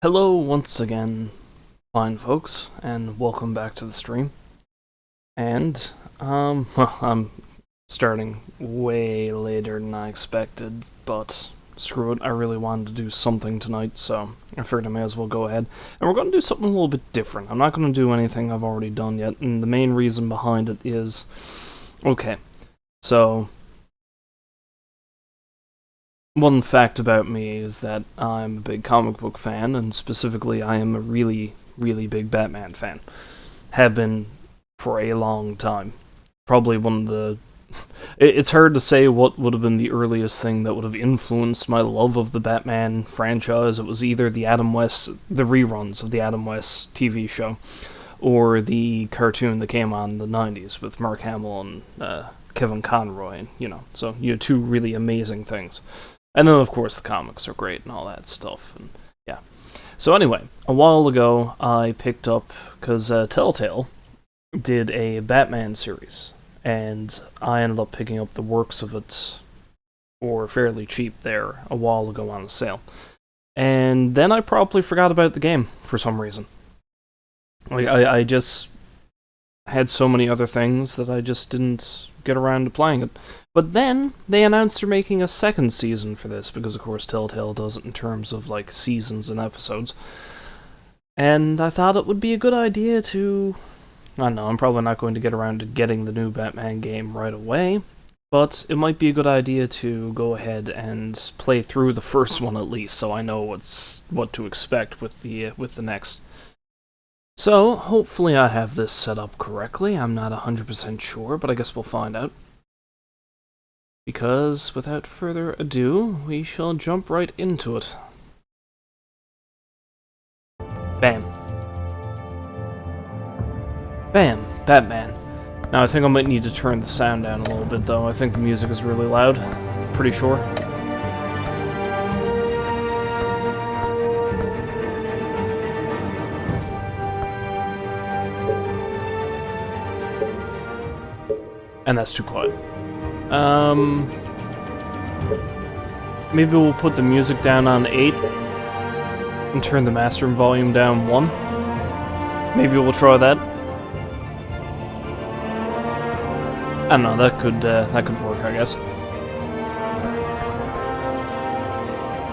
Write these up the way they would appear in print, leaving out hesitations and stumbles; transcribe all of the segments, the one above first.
Hello once again, fine folks, and welcome back to the stream. And, well, I'm starting way later than I expected, but screw it, I really wanted to do something tonight, so I figured I may as well go ahead. And we're going to do something a little bit different. I'm not going to do anything I've already done yet, and the main reason behind it is, okay, so one fact about me is that I'm a big comic book fan, and specifically I am a really, really big Batman fan. Have been for a long time. Probably one of the... It's hard to say what would have been the earliest thing that would have influenced my love of the Batman franchise. It was either the reruns of the Adam West TV show, or the cartoon that came on in the 90s with Mark Hamill and Kevin Conroy, and, so, two really amazing things. And then, of course, the comics are great and all that stuff. And yeah. So anyway, a while ago, I picked up, because Telltale did a Batman series, and I ended up picking up the works of it for fairly cheap there a while ago on a sale. And then I probably forgot about the game for some reason. Like, I just had so many other things that I just didn't get around to playing it. But then, they announced they're making a second season for this, because of course Telltale does it in terms of, like, seasons and episodes. And I thought it would be a good idea to... I don't know, I'm probably not going to get around to getting the new Batman game right away, but it might be a good idea to go ahead and play through the first one at least, so I know what to expect with the next. So, hopefully I have this set up correctly. I'm not 100% sure, but I guess we'll find out. Because, without further ado, we shall jump right into it. Bam. Bam. Batman. Now, I think I might need to turn the sound down a little bit, though. I think the music is really loud. Pretty sure. And that's too quiet. Maybe we'll put the music down on 8 and turn the mastering volume down 1. Maybe we'll try that. I don't know, that could work, I guess.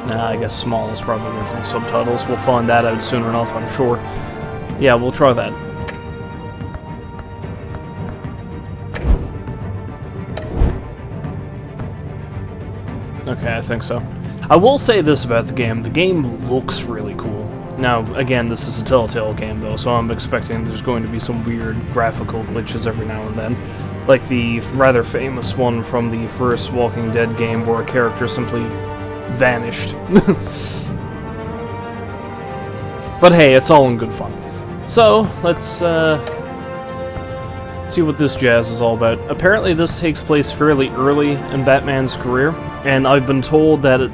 Nah, I guess small is probably good for the subtitles. We'll find that out soon enough, I'm sure. Yeah, we'll try that. Okay, I think so. I will say this about the game. The game looks really cool. Now, again, this is a Telltale game, though, so I'm expecting there's going to be some weird graphical glitches every now and then. Like the rather famous one from the first Walking Dead game where a character simply vanished. But hey, it's all in good fun. So, let's see what this jazz is all about. Apparently this takes place fairly early in Batman's career, and I've been told that it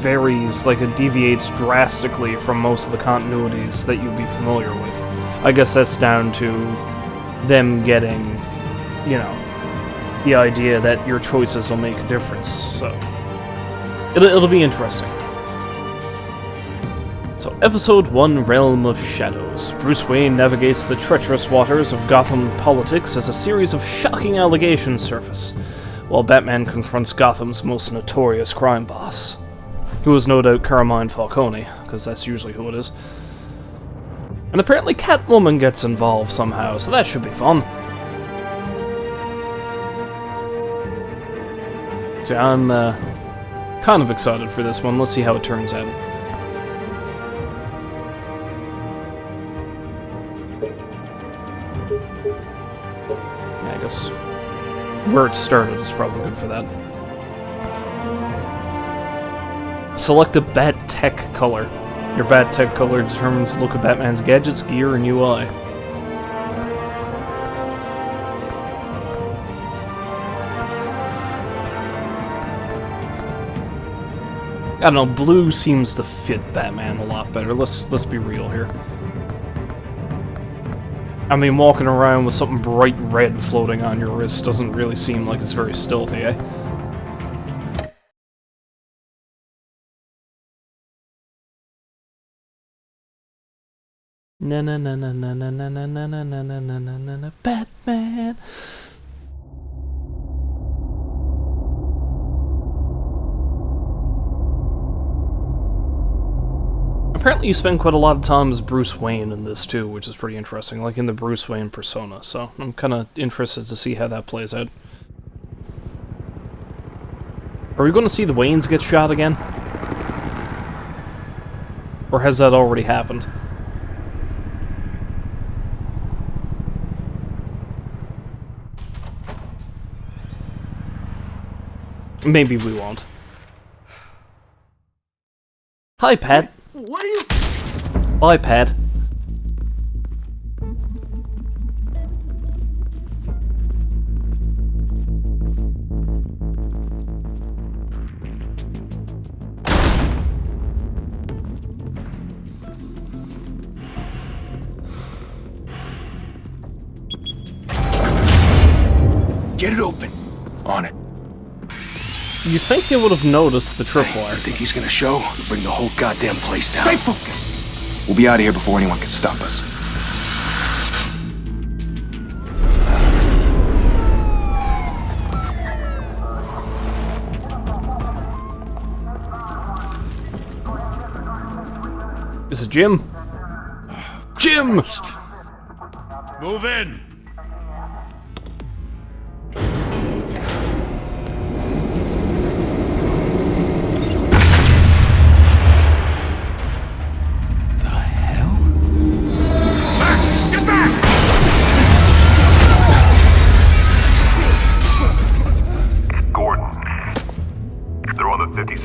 varies, like it deviates drastically from most of the continuities that you'd be familiar with. I guess that's down to them getting, the idea that your choices will make a difference, so it'll be interesting. So, Episode 1, Realm of Shadows. Bruce Wayne navigates the treacherous waters of Gotham politics as a series of shocking allegations surface, while Batman confronts Gotham's most notorious crime boss, who is no doubt Carmine Falcone, because that's usually who it is. And apparently Catwoman gets involved somehow, so that should be fun. So I'm kind of excited for this one. Let's see how it turns out. Yeah, I guess where it started is probably good for that. Select a Bat Tech color. Your Bat Tech color determines the look of Batman's gadgets, gear, and UI. I don't know, blue seems to fit Batman a lot better. Let's be real here. I mean, walking around with something bright red floating on your wrist doesn't really seem like it's very stealthy, eh? Na na na na na na na na na na na na na na na na Batman. Apparently you spend quite a lot of time as Bruce Wayne in this too, which is pretty interesting, like in the Bruce Wayne persona, so I'm kinda interested to see how that plays out. Are we gonna see the Waynes get shot again? Or has that already happened? Maybe we won't. Hi, Pat. What are you... Bye, Pat. Get it open. On it. You'd think they would have noticed the tripwire. You think he's gonna show? Bring the whole goddamn place down. Stay focused! We'll be out of here before anyone can stop us. Is it Jim? Jim! Move in!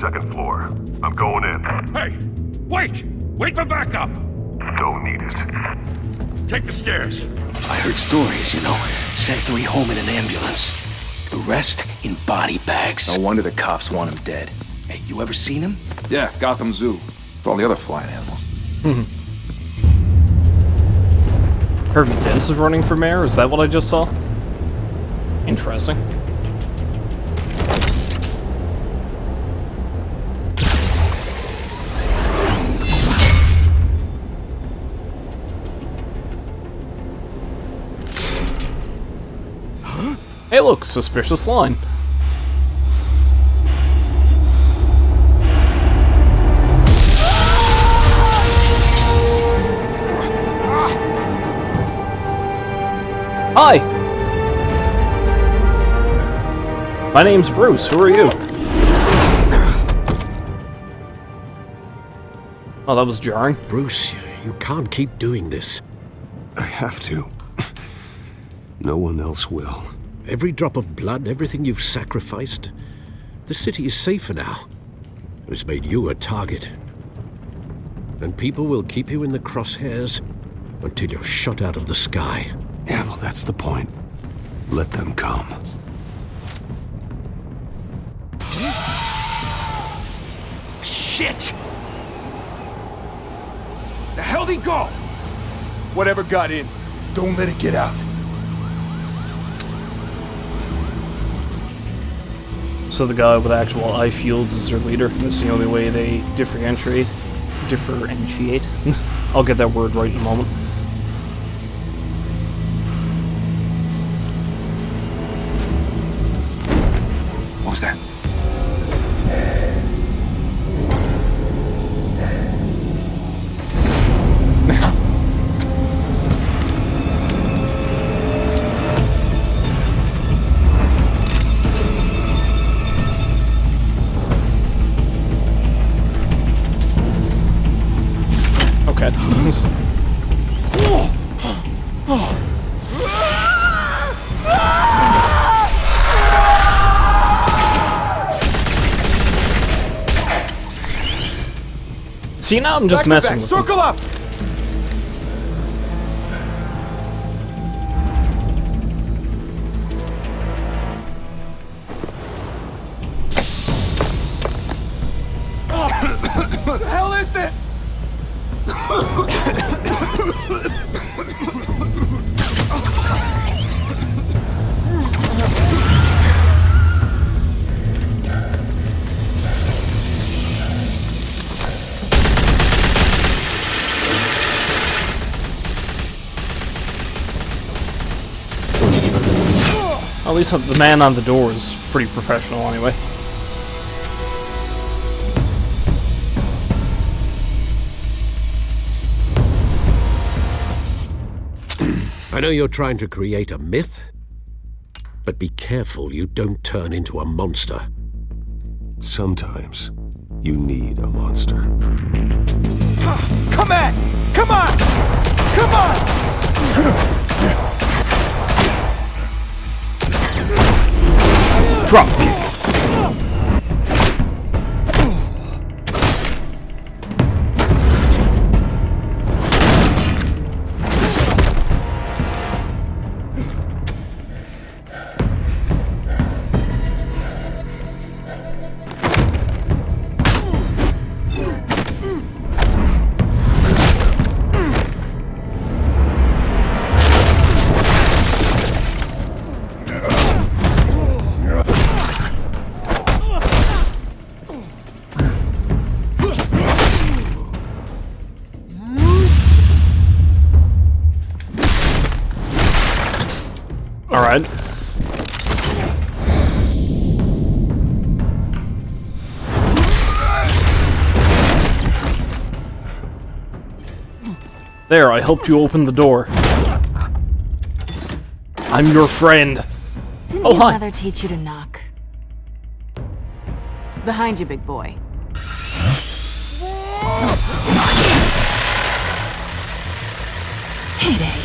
Second floor. I'm going in. Hey! Wait! Wait for backup! Don't need it. Take the stairs. I heard stories, you know. Sent 3 home in an ambulance. The rest in body bags. No wonder the cops want him dead. Hey, you ever seen him? Yeah, Gotham Zoo. With all the other flying animals. Harvey Dent is running for mayor? Is that what I just saw? Interesting. Hey look, suspicious line. Hi! My name's Bruce, who are you? Oh, that was jarring. Bruce, you can't keep doing this. I have to. No one else will. Every drop of blood, everything you've sacrificed. The city is safer now. It's made you a target. And people will keep you in the crosshairs until you're shot out of the sky. Yeah, well, that's the point. Let them come. Shit! The hell'd he go? Whatever got in, don't let it get out. So the guy with actual eye shields is their leader. That's the only way they differentiate. I'll get that word right in a moment. What was that? Okay. See, now I'm just messing with them. Circle up! What the hell is this? At least the man on the door is pretty professional anyway. I know you're trying to create a myth, but be careful you don't turn into a monster. Sometimes you need a monster. Come on! Come on! Come on! Drop kick. Alright. There, I helped you open the door. I'm your friend. Didn't Oh, your hi. mother teach you to knock? Behind you, big boy. Heyday.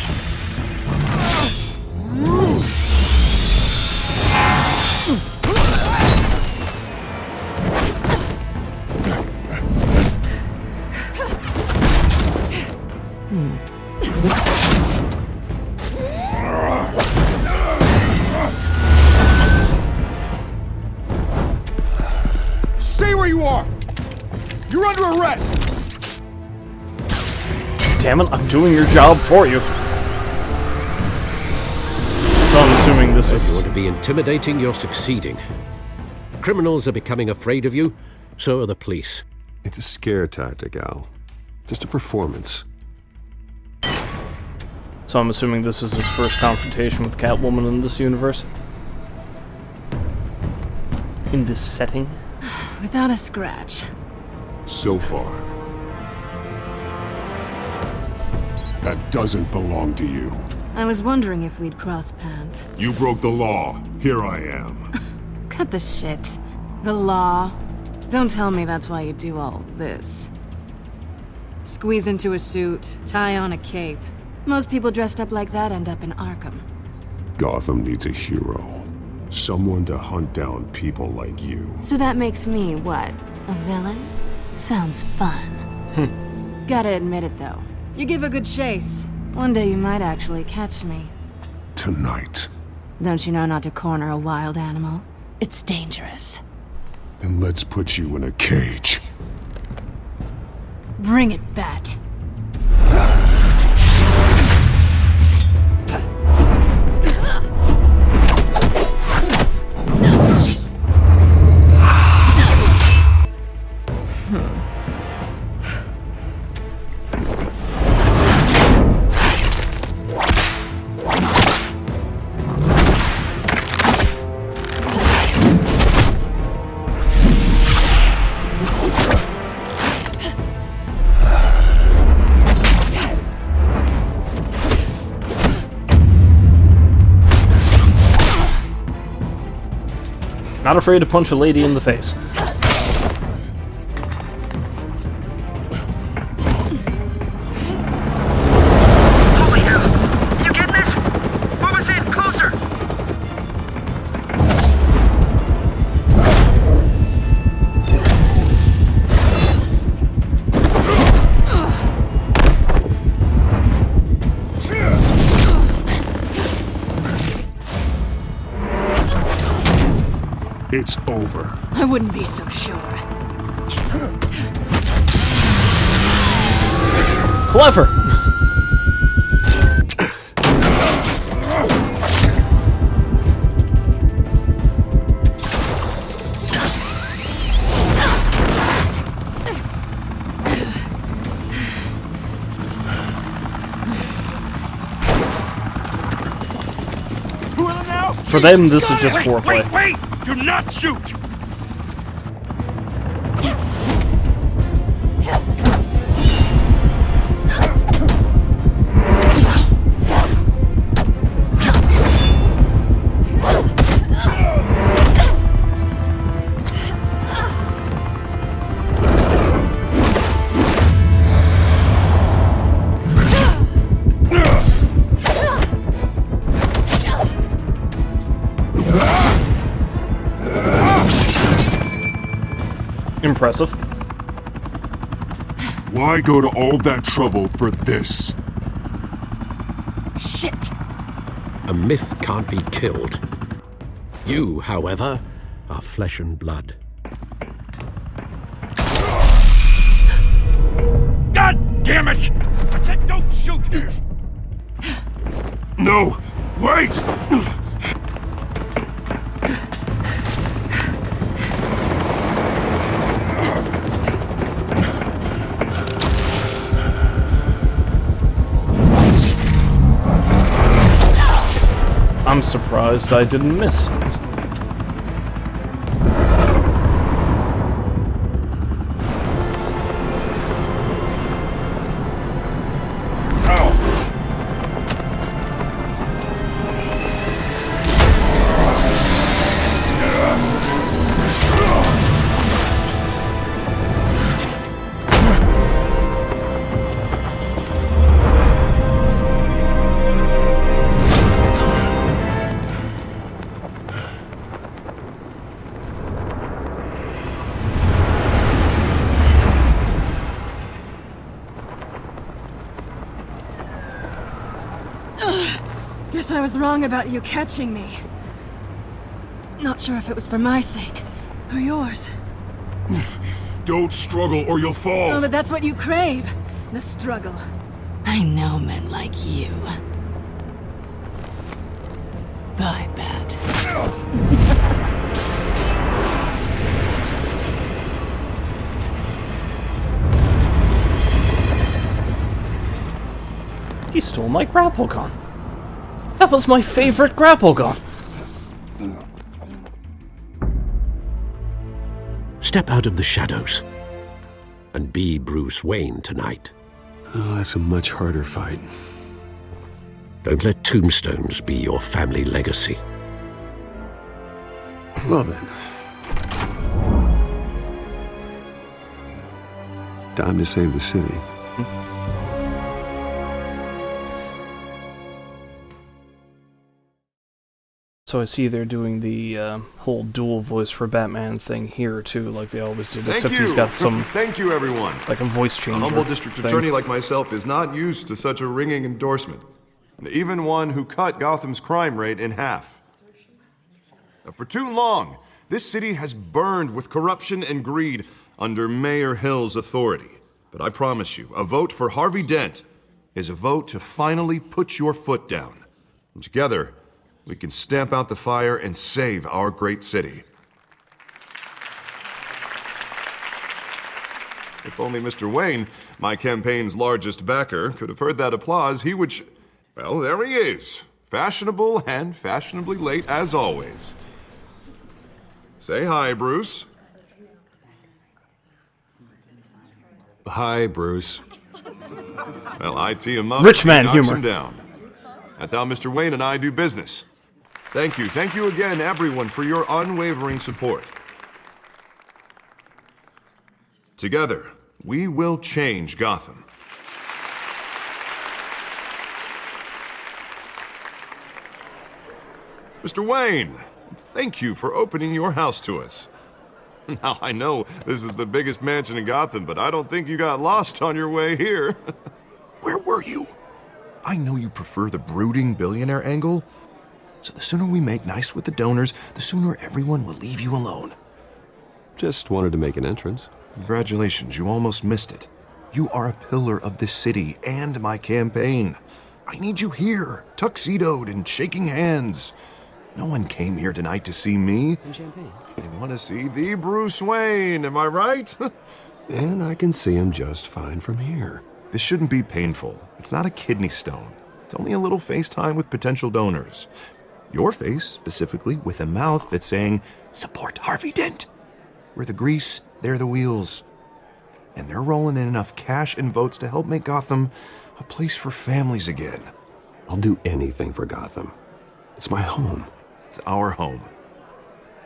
Stay where you are! You're under arrest! Damn it, I'm doing your job for you. So I'm assuming this If you is... want to be intimidating, you're succeeding. Criminals are becoming afraid of you, so are the police. It's a scare tactic, Al. Just a performance. So I'm assuming this is his first confrontation with Catwoman in this universe? In this setting? Without a scratch. So far. That doesn't belong to you. I was wondering if we'd cross paths. You broke the law. Here I am. Cut the shit. The law. Don't tell me that's why you do all this. Squeeze into a suit, tie on a cape. Most people dressed up like that end up in Arkham. Gotham needs a hero. Someone to hunt down people like you. So that makes me, what, a villain? Sounds fun. Gotta admit it, though. You give a good chase. One day you might actually catch me. Tonight. Don't you know not to corner a wild animal? It's dangerous. Then let's put you in a cage. Bring it, Bat. Not afraid to punch a lady in the face. Holy hell! You getting this? Move us in, closer! It's over. I wouldn't be so sure. Clever! Two of them now? For them, this is just foreplay. Wait! Do not shoot! Impressive. Why go to all that trouble for this? Shit! A myth can't be killed. You, however, are flesh and blood. God damn it! I said don't shoot! No! Wait! I'm surprised I didn't miss. Guess I was wrong about you catching me. Not sure if it was for my sake, or yours. Don't struggle or you'll fall! Oh, but that's what you crave. The struggle. I know men like you. Bye, Bat. He stole my grapple gun. That was my favorite grapple gun. Step out of the shadows and be Bruce Wayne tonight. Oh, that's a much harder fight. Don't let tombstones be your family legacy. Well then. Time to save the city. So I see they're doing the whole dual voice for Batman thing here too, like they always did. Except he's got some, Thank you, everyone. like a voice changer. A humble district thing. attorney like myself is not used to such a ringing endorsement. Even one who cut Gotham's crime rate in half. Now, for too long, this city has burned with corruption and greed under Mayor Hill's authority. But I promise you, a vote for Harvey Dent is a vote to finally put your foot down. And together, we can stamp out the fire and save our great city. If only Mr. Wayne, my campaign's largest backer, could have heard that applause, he would well, there he is. Fashionable and fashionably late as always. Say hi, Bruce. Hi, Bruce. Well, I tee him up. Rich man he knocks humor. him down. That's how Mr. Wayne and I do business. Thank you again, everyone, for your unwavering support. Together, we will change Gotham. Mr. Wayne, thank you for opening your house to us. Now, I know this is the biggest mansion in Gotham, but I don't think you got lost on your way here. Where were you? I know you prefer the brooding billionaire angle, so the sooner we make nice with the donors, the sooner everyone will leave you alone. Just wanted to make an entrance. Congratulations, you almost missed it. You are a pillar of this city and my campaign. I need you here, tuxedoed and shaking hands. No one came here tonight to see me. Some champagne. They want to see the Bruce Wayne, am I right? And I can see him just fine from here. This shouldn't be painful. It's not a kidney stone. It's only a little FaceTime with potential donors. Your face, specifically, with a mouth that's saying, "Support Harvey Dent." We're the grease, they're the wheels. And they're rolling in enough cash and votes to help make Gotham a place for families again. I'll do anything for Gotham. It's my home. It's our home.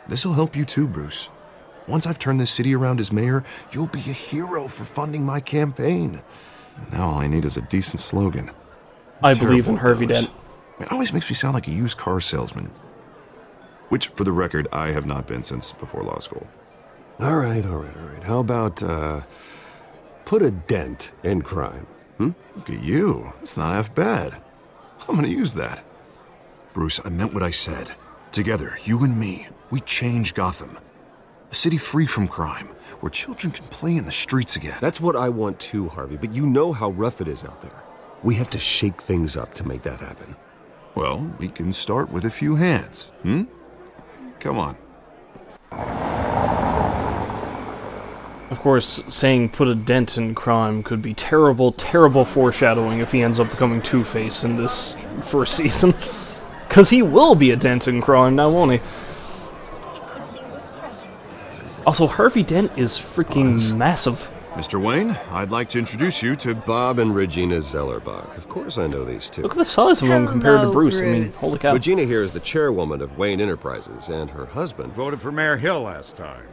This'll help you too, Bruce. Once I've turned this city around as mayor, you'll be a hero for funding my campaign. Now all I need is a decent slogan. I believe in Harvey Dent. It always makes me sound like a used car salesman. Which, for the record, I have not been since before law school. All right. How about, put a dent in crime? Look at you. That's not half bad. I'm gonna use that. Bruce, I meant what I said. Together, you and me, we change Gotham. A city free from crime, where children can play in the streets again. That's what I want too, Harvey, but you know how rough it is out there. We have to shake things up to make that happen. Well, we can start with a few hands, Come on. Of course, saying put a dent in crime could be terrible, terrible foreshadowing if he ends up becoming Two-Face in this first season. Because he will be a dent in crime now, won't he? Also, Harvey Dent is freaking massive. Mr. Wayne, I'd like to introduce you to Bob and Regina Zellerbach. Of course I know these two. Look at the size of them compared to Bruce. I mean, holy cow. Regina here is the chairwoman of Wayne Enterprises, and her husband voted for Mayor Hill last time.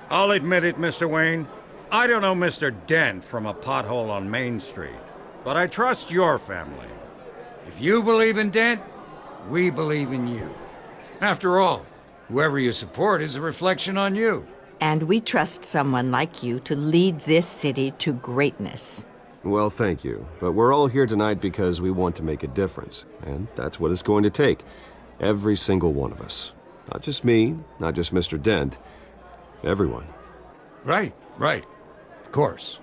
I'll admit it, Mr. Wayne. I don't know Mr. Dent from a pothole on Main Street, but I trust your family. If you believe in Dent, we believe in you. After all, whoever you support is a reflection on you. And we trust someone like you to lead this city to greatness. Well, thank you. But we're all here tonight because we want to make a difference. And that's what it's going to take. Every single one of us. Not just me, not just Mr. Dent. Everyone. Right. Of course.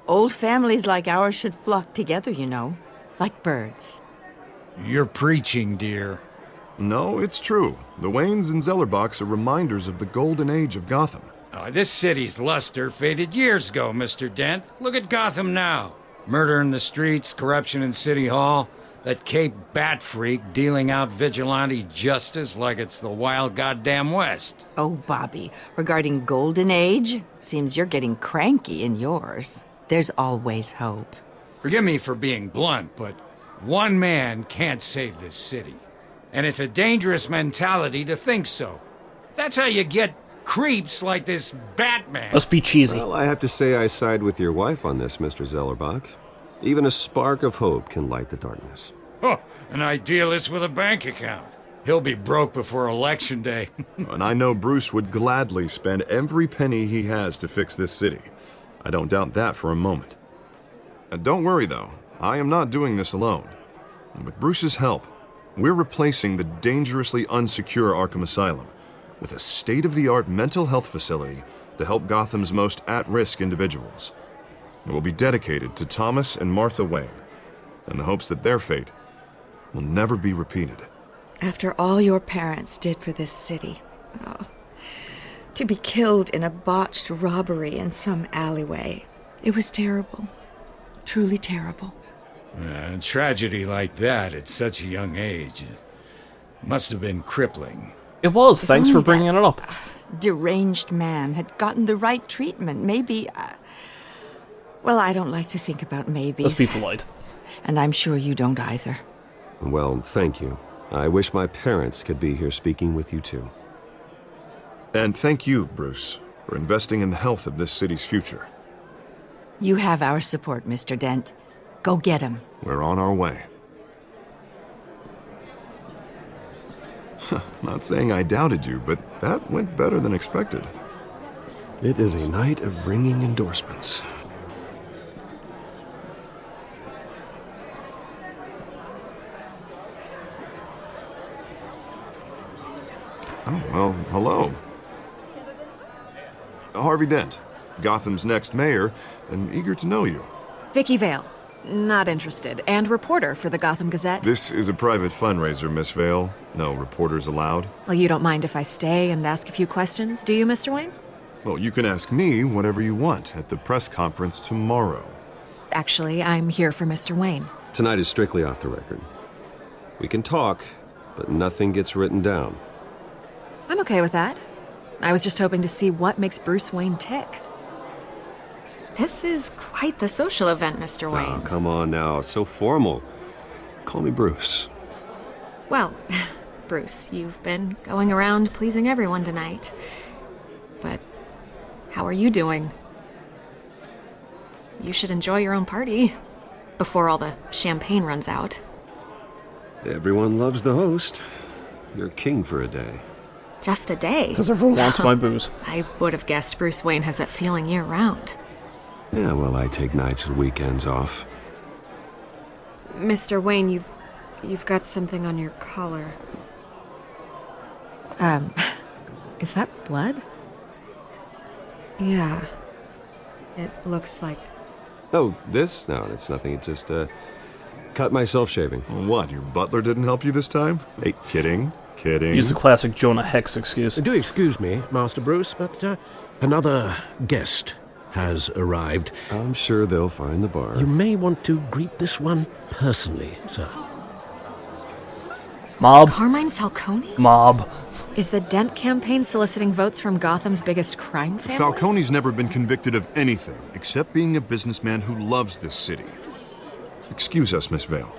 Old families like ours should flock together, you know. Like birds. You're preaching, dear. No, it's true. The Waynes and Zellerbachs are reminders of the golden age of Gotham. This city's luster faded years ago, Mr. Dent. Look at Gotham now. Murder in the streets, corruption in City Hall, that Cape Bat freak dealing out vigilante justice like it's the wild goddamn West. Oh, Bobby, regarding Golden Age, seems you're getting cranky in yours. There's always hope. Forgive me for being blunt, but one man can't save this city. And it's a dangerous mentality to think so. That's how you get creeps like this Batman. Let's be cheesy. Well, I have to say I side with your wife on this, Mr. Zellerbach. Even a spark of hope can light the darkness. Oh, an idealist with a bank account. He'll be broke before Election Day. And I know Bruce would gladly spend every penny he has to fix this city. I don't doubt that for a moment. Don't worry, though. I am not doing this alone. And with Bruce's help, we're replacing the dangerously unsecure Arkham Asylum with a state-of-the-art mental health facility to help Gotham's most at-risk individuals. It will be dedicated to Thomas and Martha Wayne, in the hopes that their fate will never be repeated. After all your parents did for this city, to be killed in a botched robbery in some alleyway, it was terrible. Truly terrible. A tragedy like that at such a young age must have been crippling. It was. Thanks for bringing it up. Deranged man had gotten the right treatment. Maybe. Well, I don't like to think about maybes. Let's be polite. And I'm sure you don't either. Well, thank you. I wish my parents could be here speaking with you too. And thank you, Bruce, for investing in the health of this city's future. You have our support, Mr. Dent. Go get him. We're on our way. Not saying I doubted you, but that went better than expected. It is a night of ringing endorsements. Oh, well, hello. Harvey Dent, Gotham's next mayor, and eager to know you. Vicky Vale. Not interested. And reporter for the Gotham Gazette. This is a private fundraiser, Miss Vale. No reporters allowed. Well, you don't mind if I stay and ask a few questions, do you, Mr. Wayne? Well, you can ask me whatever you want at the press conference tomorrow. Actually, I'm here for Mr. Wayne. Tonight is strictly off the record. We can talk, but nothing gets written down. I'm okay with that. I was just hoping to see what makes Bruce Wayne tick. This is quite the social event, Mr. Wayne. Oh, come on now. It's so formal. Call me Bruce. Well, Bruce, you've been going around pleasing everyone tonight. But how are you doing? You should enjoy your own party before all the champagne runs out. Everyone loves the host. You're king for a day. Just a day? Because everyone wants my booze. I would have guessed Bruce Wayne has that feeling year-round. Yeah, well, I take nights and weekends off. Mr. Wayne, you've got something on your collar. Is that blood? Yeah. It looks like... Oh, this? No, it's nothing. It just, cut myself shaving. What, your butler didn't help you this time? Hey, kidding. Use the classic Jonah Hex excuse. Do excuse me, Master Bruce, but another guest has arrived. I'm sure they'll find the bar. You may want to greet this one personally, sir. Mob. Carmine Falcone? Mob. Is the Dent campaign soliciting votes from Gotham's biggest crime family? Falcone's never been convicted of anything except being a businessman who loves this city. Excuse us, Miss Vale.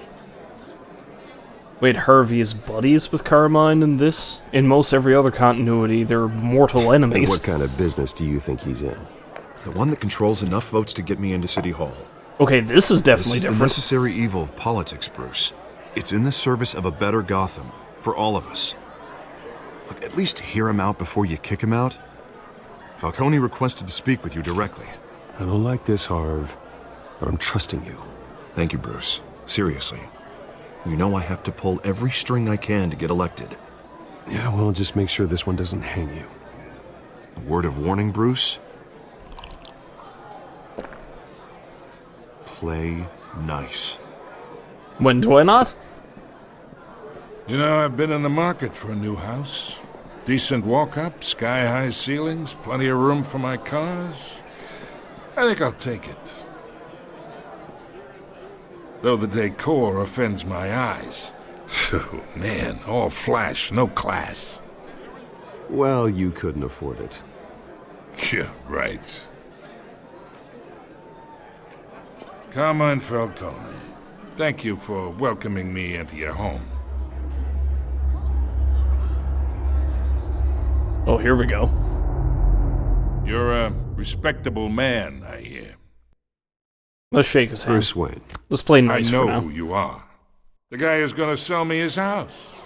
Wait, Harvey is buddies with Carmine in this? In most every other continuity, they're mortal enemies. And what kind of business do you think he's in? The one that controls enough votes to get me into City Hall. Okay, this is definitely This is different. the necessary evil of politics, Bruce. It's in the service of a better Gotham, for all of us. Look, at least hear him out before you kick him out. Falcone requested to speak with you directly. I don't like this, Harv, but I'm trusting you. Thank you, Bruce. Seriously. You know I have to pull every string I can to get elected. Yeah, well, just make sure this one doesn't hang you. A word of warning, Bruce? Play nice. When do I not? You know, I've been in the market for a new house. Decent walk-up, sky-high ceilings, plenty of room for my cars. I think I'll take it. Though the decor offends my eyes. Oh, man, all flash, no class. Well, you couldn't afford it. Yeah, right. Carmine Falcone, thank you for welcoming me into your home. Oh, here we go. You're a respectable man, I hear. Let's shake his hand. Bruce Wayne. Let's play nice I know for now. who you are. The guy who's going to sell me his house.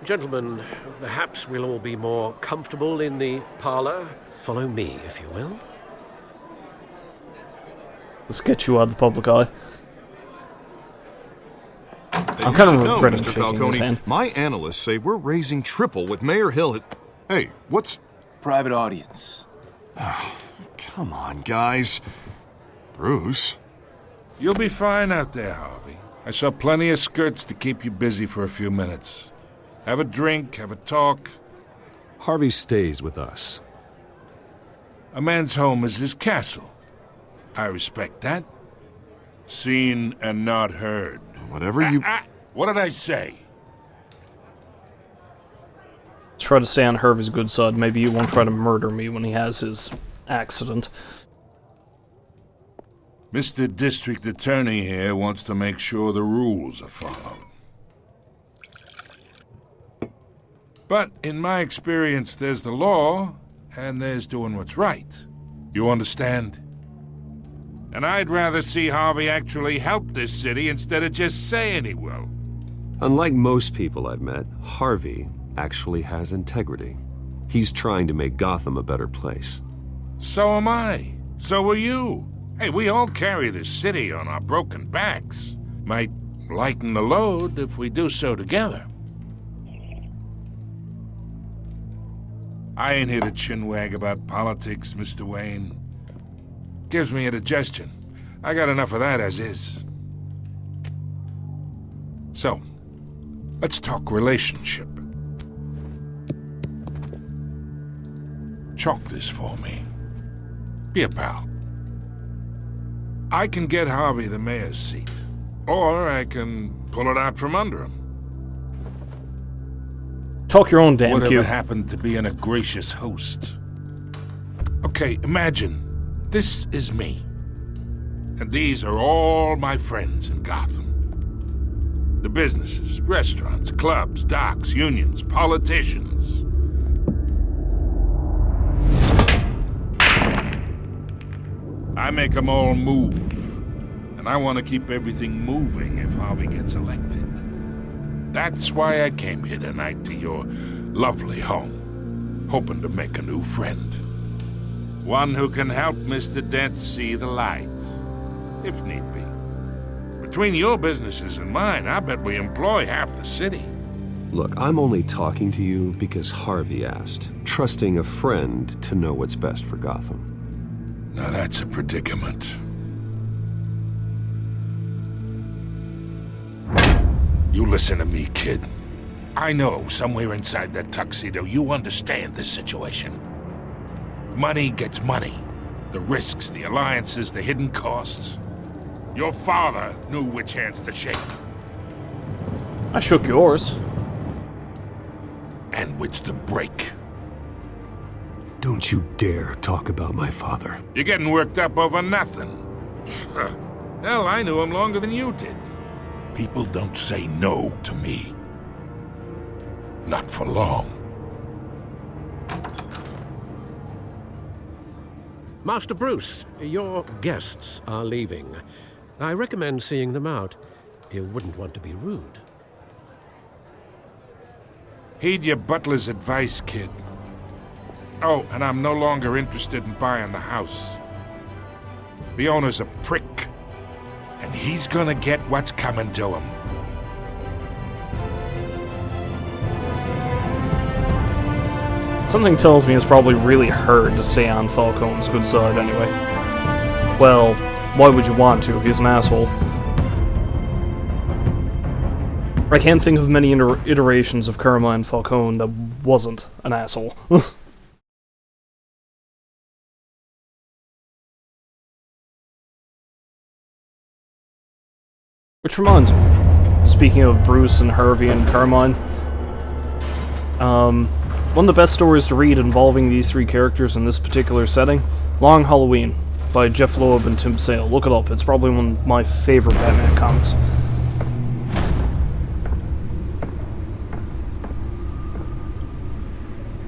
Gentlemen, perhaps we'll all be more comfortable in the parlor. Follow me, if you will. Let's get you out of the public eye. I'm You kind should of know, regretting Mr. shaking his Falcone, hand. my analysts say we're raising triple with Mayor Hill. Hey, what's... Private audience. Come on, guys. Bruce? You'll be fine out there, Harvey. I saw plenty of skirts to keep you busy for a few minutes. Have a drink, have a talk. Harvey stays with us. A man's home is his castle. I respect that. Seen and not heard. Whatever you... What did I say? Try to stay on Harvey's good side. Maybe he won't try to murder me when he has his accident. Mr. District Attorney here wants to make sure the rules are followed. But in my experience, there's the law, and there's doing what's right. You understand? And I'd rather see Harvey actually help this city instead of just saying he will. Unlike most people I've met, Harvey actually has integrity. He's trying to make Gotham a better place. So am I. So are you. Hey, we all carry this city on our broken backs. Might lighten the load if we do so together. I ain't here to chinwag about politics, Mr. Wayne. Gives me indigestion. I got enough of that as is. So, let's talk relationship. Chalk this for me. Be a pal. I can get Harvey the mayor's seat, or I can pull it out from under him. Talk your own damn Whatever cue. happened to being a gracious host? Okay, imagine, this is me. And these are all my friends in Gotham. The businesses, restaurants, clubs, docks, unions, politicians. I make them all move. And I want to keep everything moving if Harvey gets elected. That's why I came here tonight to your lovely home, hoping to make a new friend. One who can help Mr. Dent see the light, if need be. Between your businesses and mine, I bet we employ half the city. Look, I'm only talking to you because Harvey asked, trusting a friend to know what's best for Gotham. Now that's a predicament. You listen to me, kid. I know somewhere inside that tuxedo you understand this situation. Money gets money. The risks, the alliances, the hidden costs. Your father knew which hands to shake. I shook yours. And which to break. Don't you dare talk about my father. You're getting worked up over nothing. Hell, I knew him longer than you did. People don't say no to me. Not for long. Master Bruce, your guests are leaving. I recommend seeing them out. You wouldn't want to be rude. Heed your butler's advice, kid. Oh, and I'm no longer interested in buying the house. The owner's a prick. And he's gonna get what's coming to him. Something tells me it's probably really hard to stay on Falcone's good side anyway. Well, why would you want to? He's an asshole. I can't think of many iterations of Carmine Falcone that wasn't an asshole. Which reminds me, speaking of Bruce and Harvey and Carmine, one of the best stories to read involving these three characters in this particular setting, Long Halloween, by Jeff Loeb and Tim Sale. Look it up, it's probably one of my favorite Batman comics.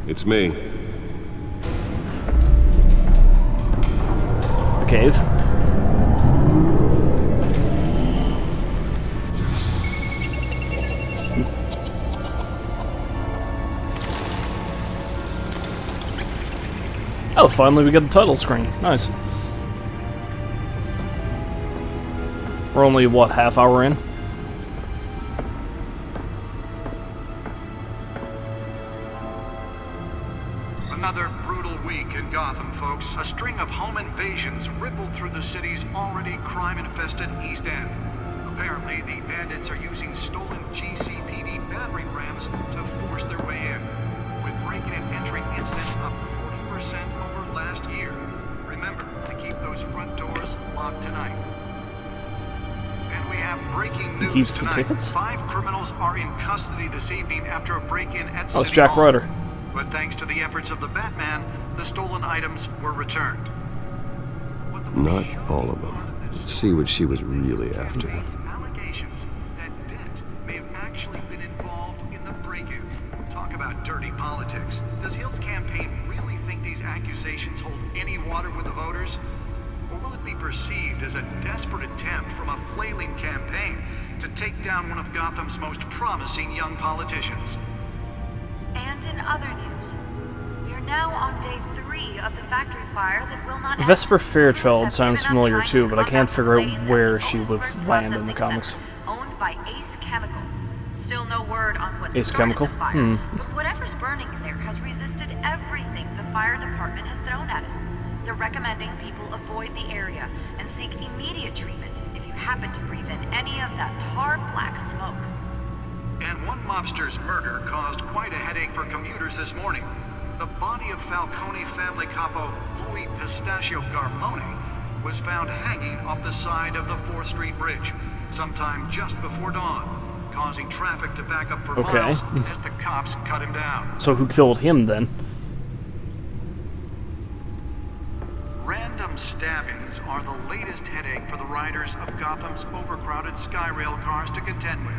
It's me. The cave. Oh, finally we get the title screen. Nice. We're only, what, half hour in? Another brutal week in Gotham, folks. A string of home invasions rippled through the city's already crime-infested East End. Apparently, the bandits are using stolen GCPD battering rams to force their way in, with breaking and entering incidents up 40% over last year. Remember to keep those front doors locked tonight. And we have breaking news keeps tonight. the tickets? 5 criminals are in custody this evening after a break-in at Oh, it's City Jack Hall. Ryder. But thanks to the efforts of the Batman, the stolen items were returned. Not all of them. Let's see what she was really after. Allegations that Dent may have actually been involved in the break-in. Talk about dirty politics. Does Hill's campaign really think these accusations hold any water with the voters? Or will it be perceived as a desperate attempt from a flailing campaign to take down one of Gotham's most promising young politicians? And in other news, we're now on day 3 of the factory fire that will not. Vesper Fairchild sounds familiar too, but I can't figure out where she would land in the comics. Owned by Ace Chemical. Still no word on what Ace started Chemical? the fire. But whatever's burning in there has resisted everything the fire department has thrown at it. They're recommending people avoid the area and seek immediate treatment if you happen to breathe in any of that tar black smoke. And one mobster's murder caused quite a headache for commuters this morning. The body of Falcone family capo Louis Pistachio Garmone was found hanging off the side of the 4th Street Bridge sometime just before dawn. causing traffic to back up for Okay. miles as the cops cut him down. So who killed him then? Random stabbings are the latest headache for the riders of Gotham's overcrowded Skyrail cars to contend with.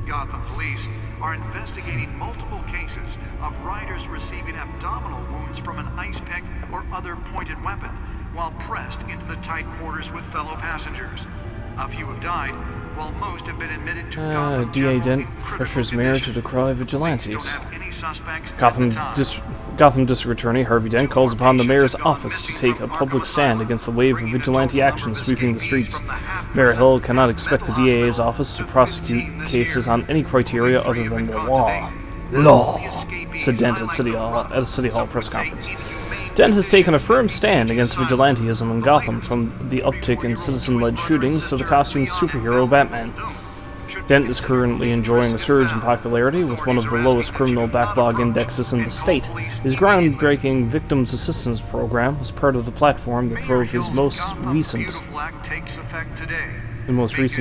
Gotham police are investigating multiple cases of riders receiving abdominal wounds from an ice pick or other pointed weapon while pressed into the tight quarters with fellow passengers. A few have died, while most have been admitted to Gotham DA General Dent in critical pressures mayor to condition. decry vigilantes. Don't have any suspects at Gotham, the time. Gotham District Attorney Harvey Dent calls upon the mayor's office to take a public stand against the wave of vigilante action sweeping the streets. Mayor Hill cannot expect the DA's office to prosecute cases on any criteria other than the law. Law, said Dent at a City Hall press conference. Dent has taken a firm stand against vigilantism in Gotham, from the uptick in citizen-led shootings to the costumed superhero Batman. Dent is currently enjoying a surge in popularity with one of the lowest criminal backlog indexes in the state. His groundbreaking Victims Assistance Program was part of the platform that drove his most recent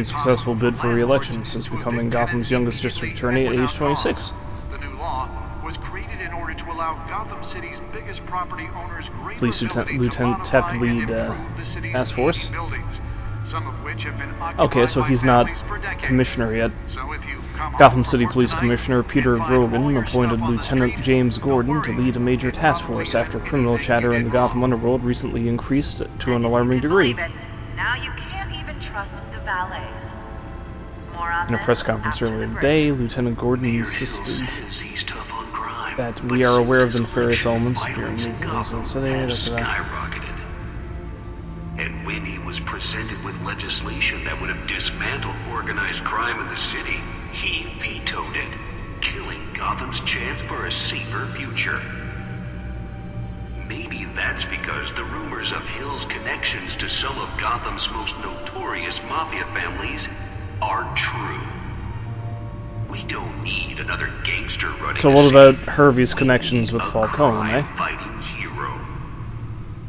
successful bid for re-election since becoming Gotham's youngest district attorney at age 26. The new law was created in order to allow Gotham City's biggest property owners greater Police Lieutenant tapped the lead task force. Some of which have been Okay, so he's not commissioner yet. Gotham City Police Commissioner Peter Grogan appointed Lieutenant James Gordon to lead a major task force after criminal chatter in the Gotham underworld recently increased to an alarming degree. Now you can't even trust the valets. More on In a press conference earlier today, Lieutenant Gordon insisted that we are aware of the nefarious elements appearing in the city. And when he was presented with legislation that would have dismantled organized crime in the city, he vetoed it, killing Gotham's chance for a safer future. Maybe that's because the rumors of Hill's connections to some of Gotham's most notorious mafia families aren't true. We don't need another gangster running. So what about Harvey's connections with Falcone, eh? Fighting hero.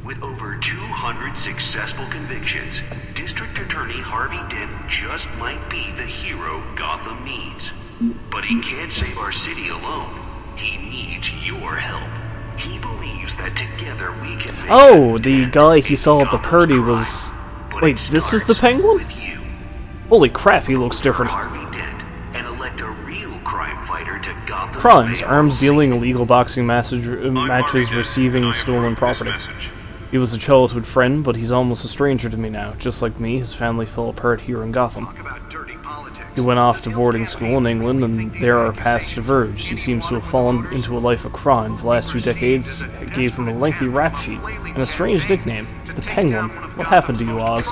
With over 200 successful convictions, District Attorney Harvey Dent just might be the hero Gotham needs. But he can't save our city alone. He needs your help. He believes that together we can make Oh, the guy he saw at the party was... Wait, this is the Penguin? Holy crap, he looks different. and elect a real crime fighter to Gotham. Crimes, arms dealing, illegal boxing matches, receiving stolen property. He was a childhood friend, but he's almost a stranger to me now. Just like me, his family fell apart here in Gotham. He went off to boarding school in England, and there our paths diverged. He seems to have fallen into a life of crime. The last 2 decades gave him a lengthy rap sheet, and a strange nickname, the Penguin. What happened to you, Oz?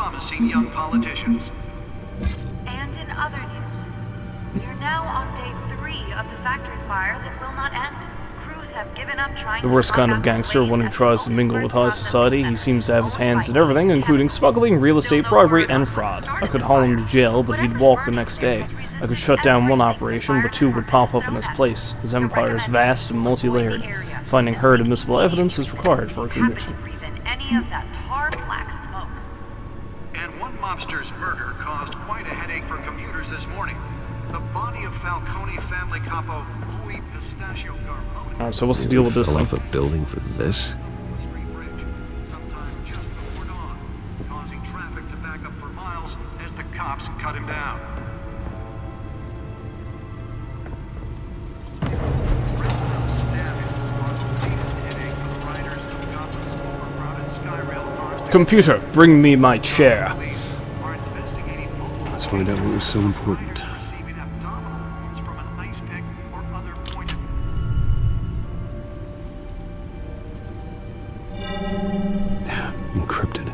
And in other news, we're now on day 3 of the factory fire that will not end. Crews have given up trying The worst kind of gangster, one who tries to mingle with high society. He seems to have his hands in everything, including smuggling, real estate, bribery, and fraud. I could haul him to jail, but he'd walk the next day. I could shut down one operation, but 2 would pop up in his place. His empire is vast and multi-layered. Finding hard admissible evidence is required for a conviction. any of that tar black smoke. And one mobster's murder caused quite a headache for commuters this morning. The body of Falcone family capo Louis Pistachio Garmone. Alright, so what's the deal with this fell thing? off a building for this? Causing traffic to back up for miles as the cops cut him down. Computer, bring me my chair. Let's find out what was so important. Encrypted.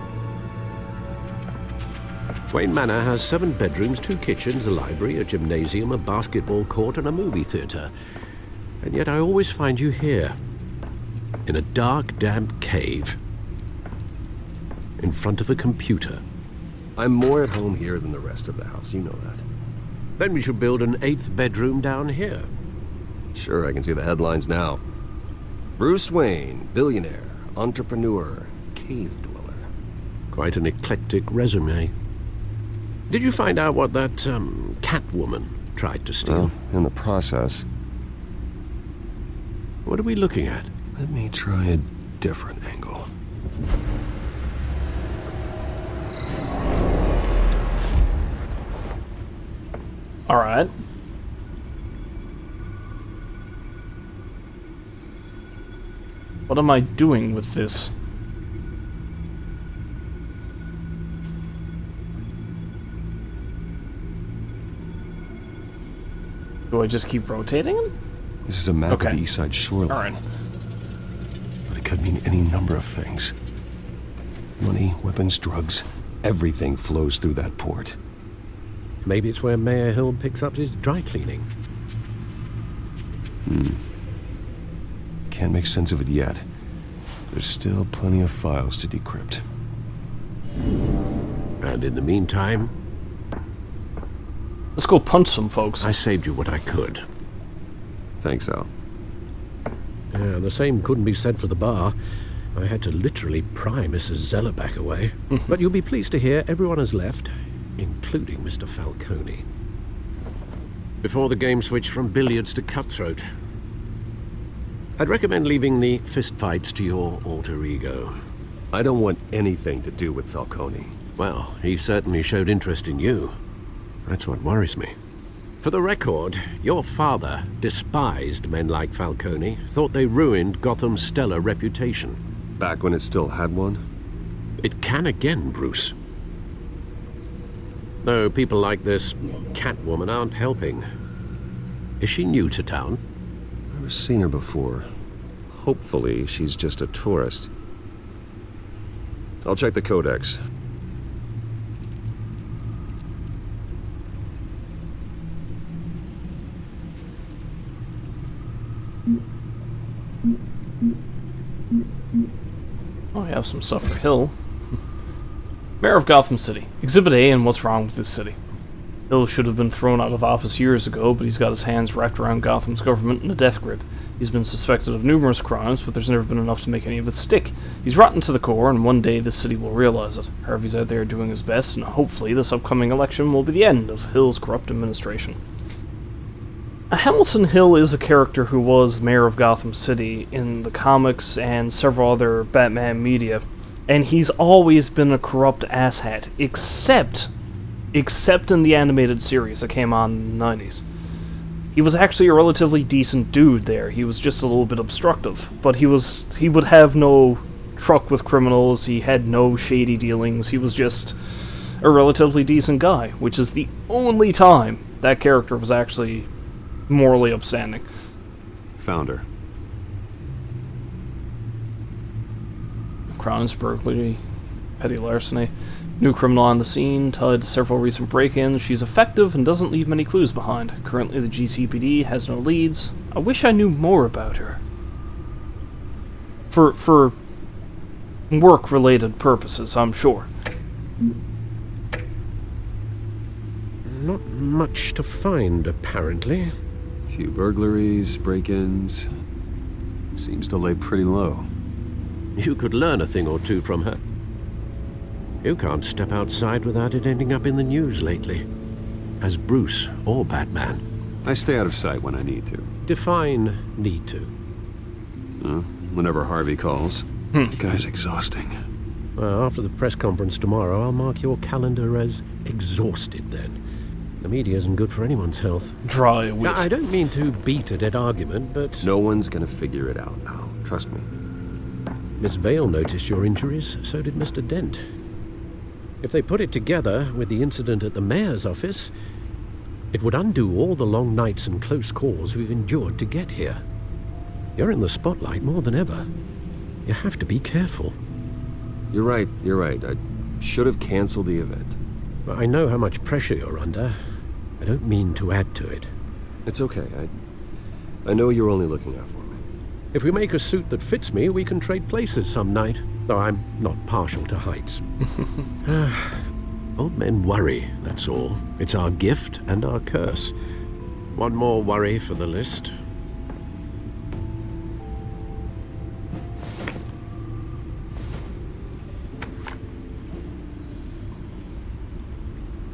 Wayne Manor has 7 bedrooms, 2 kitchens, a library, a gymnasium, a basketball court, and a movie theater. And yet I always find you here, in a dark, damp cave, in front of a computer. I'm more at home here than the rest of the house, you know that. Then we should build an 8th bedroom down here. Sure, I can see the headlines now. Bruce Wayne, billionaire, entrepreneur, cave dweller. Quite an eclectic resume. Did you find out what that, Catwoman tried to steal. Well, in the process. What are we looking at? Let me try a different angle. Alright. What am I doing with this? Do I just keep rotating them? This is a map of the East Side shoreline. Alright. But it could mean any number of things. Money, weapons, drugs, everything flows through that port. Maybe it's where Mayor Hill picks up his dry cleaning. Can't make sense of it yet. There's still plenty of files to decrypt. And in the meantime... Let's go punch some folks. I saved you what I could. Thanks, Al. The same couldn't be said for the bar. I had to literally pry Mrs. Zeller back away. But you'll be pleased to hear everyone has left, including Mr. Falcone. Before the game switched from billiards to cutthroat. I'd recommend leaving the fistfights to your alter ego. I don't want anything to do with Falcone. Well, he certainly showed interest in you. That's what worries me. For the record, your father despised men like Falcone, thought they ruined Gotham's stellar reputation. Back when it still had one? It can again, Bruce. Though people like this Catwoman aren't helping. Is she new to town? I've seen her before. Hopefully, she's just a tourist. I'll check the codex. Oh, I have some stuff for Hill. Mayor of Gotham City. Exhibit A and what's wrong with this city. Hill should have been thrown out of office years ago, but he's got his hands wrapped around Gotham's government in a death grip. He's been suspected of numerous crimes, but there's never been enough to make any of it stick. He's rotten to the core, and one day this city will realize it. Harvey's out there doing his best, and hopefully this upcoming election will be the end of Hill's corrupt administration. Hamilton Hill is a character who was mayor of Gotham City in the comics and several other Batman media, and he's always been a corrupt asshat, except in the animated series that came on in the 90s. He was actually a relatively decent dude there. He was just a little bit obstructive, but he would have no truck with criminals, he had no shady dealings, he was just a relatively decent guy, which is the only time that character was actually morally upstanding. Founder. Crimes, burglary, petty larceny. New criminal on the scene, tied to several recent break-ins. She's effective and doesn't leave many clues behind. Currently the GCPD has no leads. I wish I knew more about her. For work-related purposes, I'm sure. Not much to find, apparently. Few burglaries, break-ins. Seems to lay pretty low. You could learn a thing or two from her. You can't step outside without it ending up in the news lately. As Bruce or Batman. I stay out of sight when I need to. Define need to. Whenever Harvey calls. The guy's exhausting. Well, after the press conference tomorrow, I'll mark your calendar as exhausted then. The media isn't good for anyone's health. Dry wit. I don't mean to beat a dead argument, but... No one's gonna figure it out now. Trust me. Miss Vale noticed your injuries, so did Mr. Dent. If they put it together with the incident at the mayor's office, it would undo all the long nights and close calls we've endured to get here. You're in the spotlight more than ever. You have to be careful. You're right. I should have canceled the event. I know how much pressure you're under. I don't mean to add to it. It's okay. I know you're only looking out for me. If we make a suit that fits me, we can trade places some night. Though I'm not partial to heights. Old men worry, that's all. It's our gift and our curse. One more worry for the list.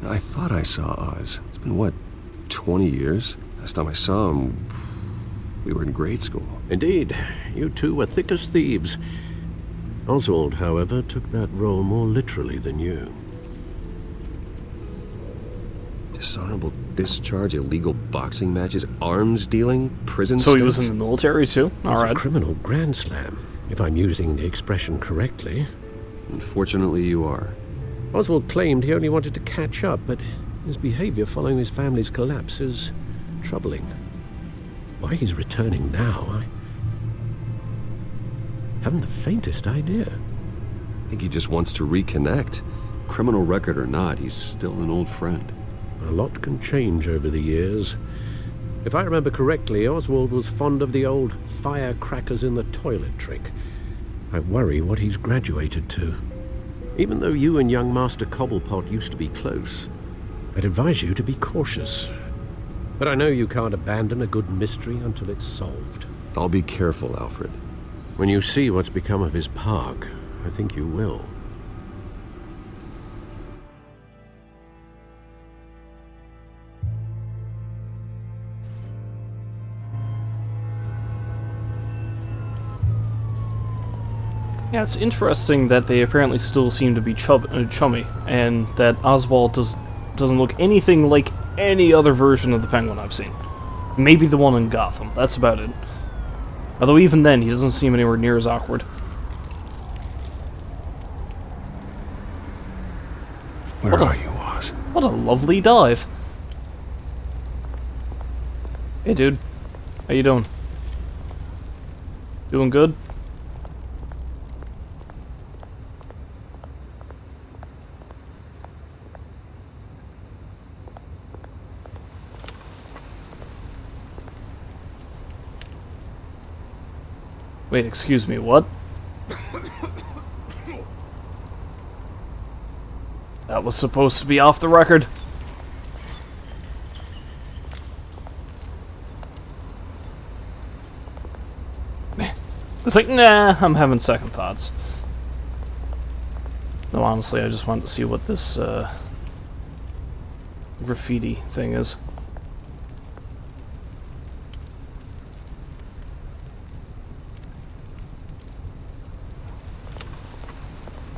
I thought I saw Oz. It's been, what, 20 years. Last time I saw him, we were in grade school. Indeed, you two were thick as thieves. Oswald, however, took that role more literally than you. Dishonorable discharge, illegal boxing matches, arms dealing, prison So he stints? was in the military too? Alright. A criminal grand slam, if I'm using the expression correctly. Unfortunately, you are. Oswald claimed he only wanted to catch up, but his behavior following his family's collapse is troubling. Why he's returning now, I haven't the faintest idea. I think he just wants to reconnect. Criminal record or not, he's still an old friend. A lot can change over the years. If I remember correctly, Oswald was fond of the old firecrackers in the toilet trick. I worry what he's graduated to. Even though you and young Master Cobblepot used to be close, I'd advise you to be cautious. But I know you can't abandon a good mystery until it's solved. I'll be careful, Alfred. When you see what's become of his park, I think you will. Yeah, it's interesting that they apparently still seem to be chummy, and that Oswald doesn't look anything like any other version of the Penguin I've seen. Maybe the one in Gotham, that's about it. Although even then, he doesn't seem anywhere near as awkward. Where are you, Oz? What a lovely dive. Hey dude, how you doing? Doing good? Wait, excuse me, what? That was supposed to be off the record. It's like, nah, I'm having second thoughts. No, honestly, I just wanted to see what this, graffiti thing is.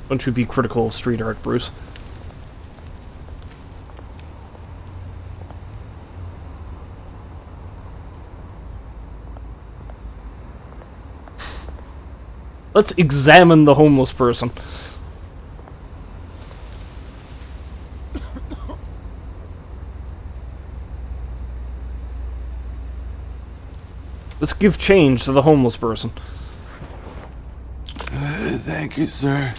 Don't you be critical of street art, Bruce. Let's examine the homeless person. Let's give change to the homeless person. Thank you, sir.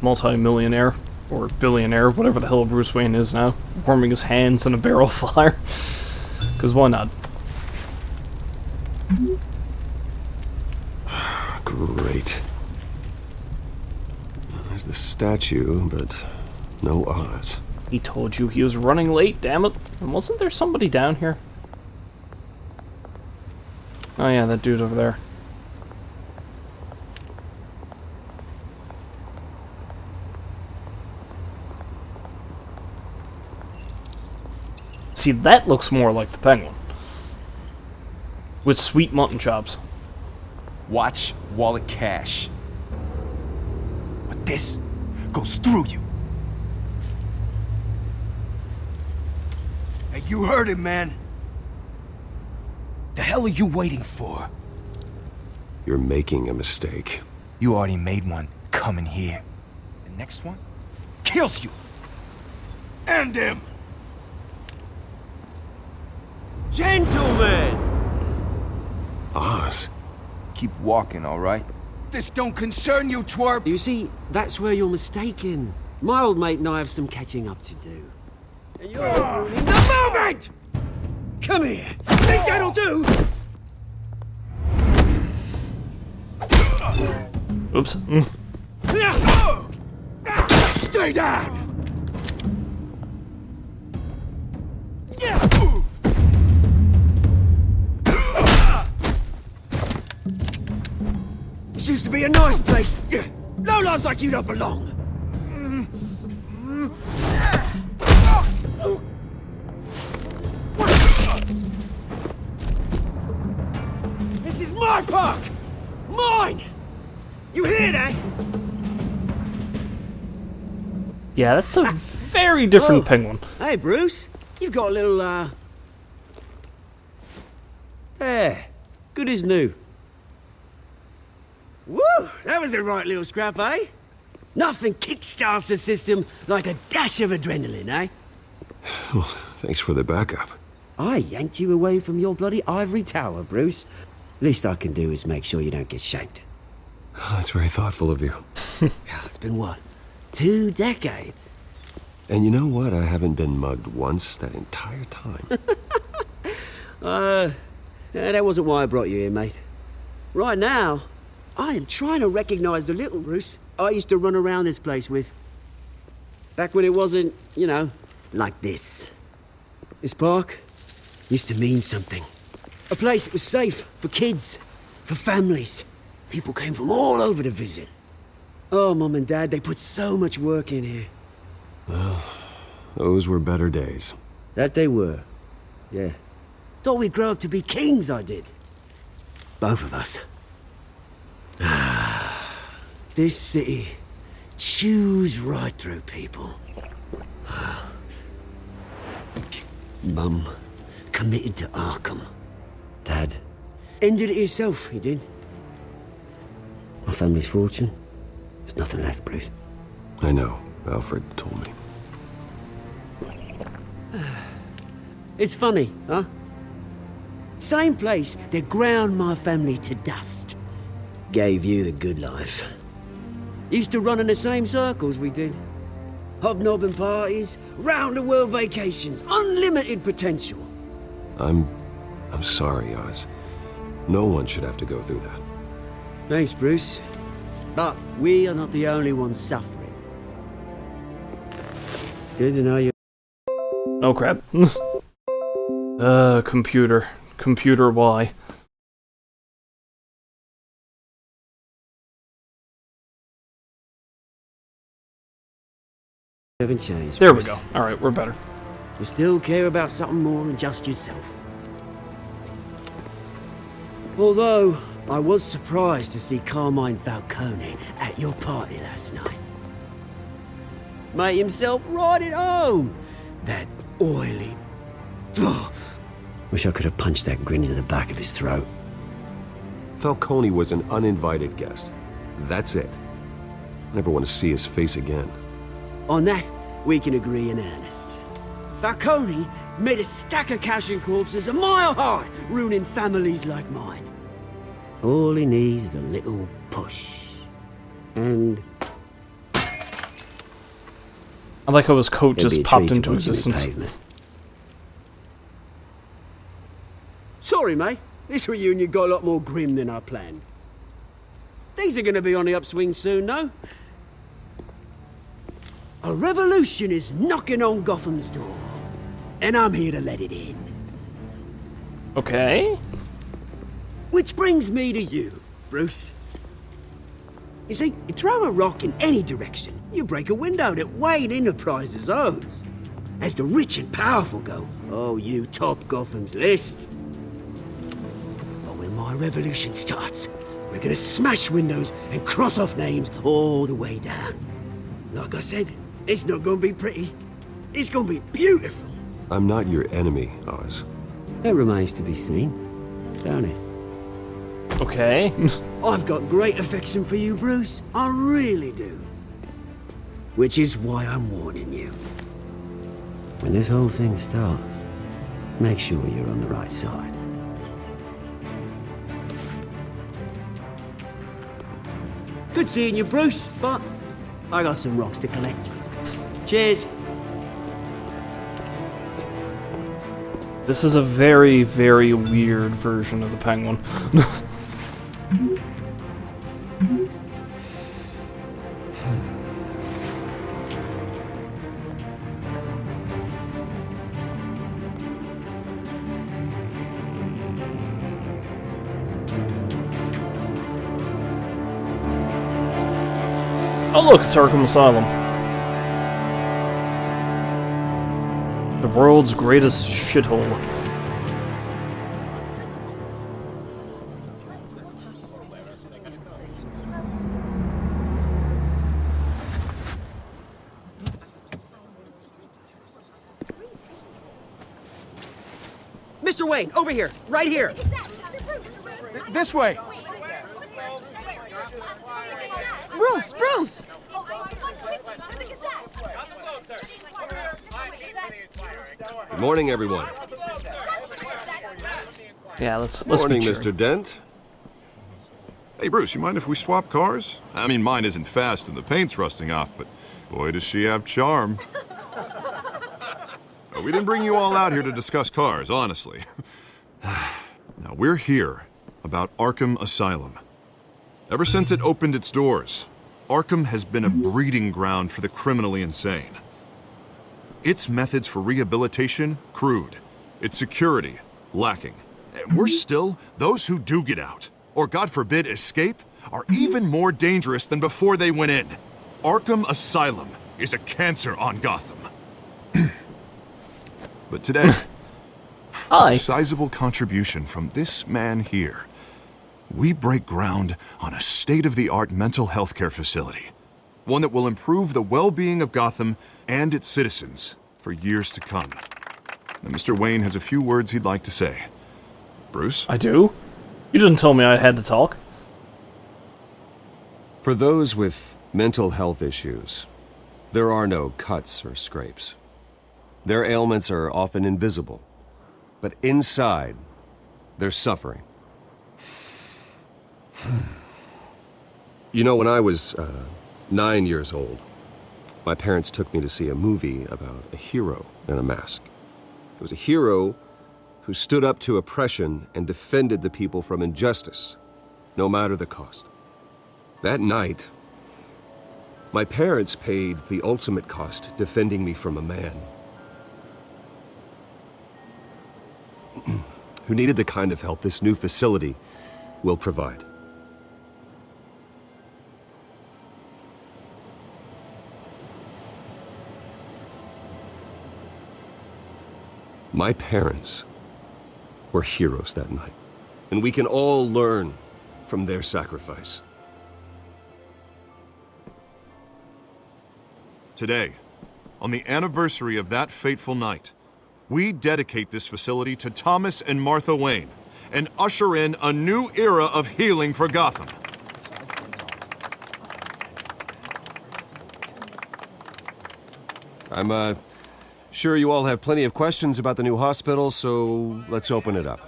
Multi-millionaire, or billionaire, whatever the hell Bruce Wayne is now, warming his hands in a barrel fire. Because why not? Great. There's the statue, but no Oz. He told you he was running late, damn it. And wasn't there somebody down here? Oh yeah, that dude over there. See, that looks more like the Penguin. With sweet mutton chops. Watch wallet cash. But this goes through you. Hey, you heard it, man. The hell are you waiting for? You're making a mistake. You already made one coming here. The next one kills you. End him. Gentlemen! Oz. Keep walking, all right? This don't concern you, twerp! You see, that's where you're mistaken. My old mate and I have some catching up to do. And you're ruining the moment! Come here! Think that'll do? Oops. Stay down! This used to be a nice place. No lives like you don't belong. This is my park! Mine! You hear that? Yeah, that's a very different penguin. Hey, Bruce. You've got a little, There. Good as new. Woo! That was a right little scrap, eh? Nothing kickstarts the system like a dash of adrenaline, eh? Well, thanks for the backup. I yanked you away from your bloody ivory tower, Bruce. Least I can do is make sure you don't get shanked. Oh, that's very thoughtful of you. It's been what? 2 decades? And you know what? I haven't been mugged once that entire time. That wasn't why I brought you here, mate. Right now, I am trying to recognize the little Bruce I used to run around this place with. Back when it wasn't, you know, like this. This park used to mean something. A place that was safe for kids, for families. People came from all over to visit. Oh, Mum and Dad, they put so much work in here. Well, those were better days. That they were. Yeah. Thought we'd grow up to be kings, I did. Both of us. This city chews right through people. Mum committed to Arkham. Dad ended it himself, he did. My family's fortune, there's nothing left, Bruce. I know. Alfred told me. It's funny, huh? Same place that ground my family to dust. Gave you the good life. Used to run in the same circles we did. Hobnobbing parties, round-the-world vacations, unlimited potential. I'm sorry, Oz. No one should have to go through that. Thanks, Bruce. But we are not the only ones suffering. Good to know you. Oh crap. Computer. Computer, why? Haven't changed. There we Bruce. go. Alright, we're better. You still care about something more than just yourself. Although, I was surprised to see Carmine Falcone at your party last night. Made himself right at home. That oily... Ugh. Wish I could have punched that grin into the back of his throat. Falcone was an uninvited guest. That's it. Never want to see his face again. On that, we can agree in earnest. Falcone made a stack of cash and corpses a mile high, ruining families like mine. All he needs is a little push. And... I like how his coat just popped into existence. Sorry, mate. This reunion got a lot more grim than I planned. Things are gonna be on the upswing soon, no? A revolution is knocking on Gotham's door. And I'm here to let it in. Okay. Which brings me to you, Bruce. You see, you throw a rock in any direction, you break a window that Wayne Enterprises owns. As the rich and powerful go, oh, you top Gotham's list. But when my revolution starts, we're gonna smash windows and cross off names all the way down. Like I said, it's not gonna be pretty. It's gonna be beautiful. I'm not your enemy, Oz. That remains to be seen, don't it? Okay. I've got great affection for you, Bruce. I really do. Which is why I'm warning you. When this whole thing starts, make sure you're on the right side. Good seeing you, Bruce, but I got some rocks to collect. Cheers. This is a very, very weird version of the Penguin. Oh look, it's Arkham Asylum. The world's greatest shithole. Mr. Wayne, over here, right here. This way. Bruce! Good morning, everyone. Yeah, let's Morning, be Mr. Dent. Hey, Bruce, you mind if we swap cars? I mean, mine isn't fast and the paint's rusting off, but boy, does she have charm. We didn't bring you all out here to discuss cars, honestly. Now, we're here about Arkham Asylum. Ever since it opened its doors, Arkham has been a breeding ground for the criminally insane. Its methods for rehabilitation, crude. Its security, lacking. And worse still, those who do get out, or God forbid escape, are even more dangerous than before they went in. Arkham Asylum is a cancer on Gotham. But today, a sizable contribution from this man here. We break ground on a state-of-the-art mental health care facility. One that will improve the well-being of Gotham and its citizens for years to come. Now, Mr. Wayne has a few words he'd like to say. Bruce? I do? You didn't tell me I had to talk. For those with mental health issues, there are no cuts or scrapes. Their ailments are often invisible, but inside, they're suffering. You know, when I was 9 years old, my parents took me to see a movie about a hero in a mask. It was a hero who stood up to oppression and defended the people from injustice, no matter the cost. That night, my parents paid the ultimate cost defending me from a man who needed the kind of help this new facility will provide. My parents were heroes that night, and we can all learn from their sacrifice. Today, on the anniversary of that fateful night, we dedicate this facility to Thomas and Martha Wayne and usher in a new era of healing for Gotham. I'm sure you all have plenty of questions about the new hospital, so let's open it up.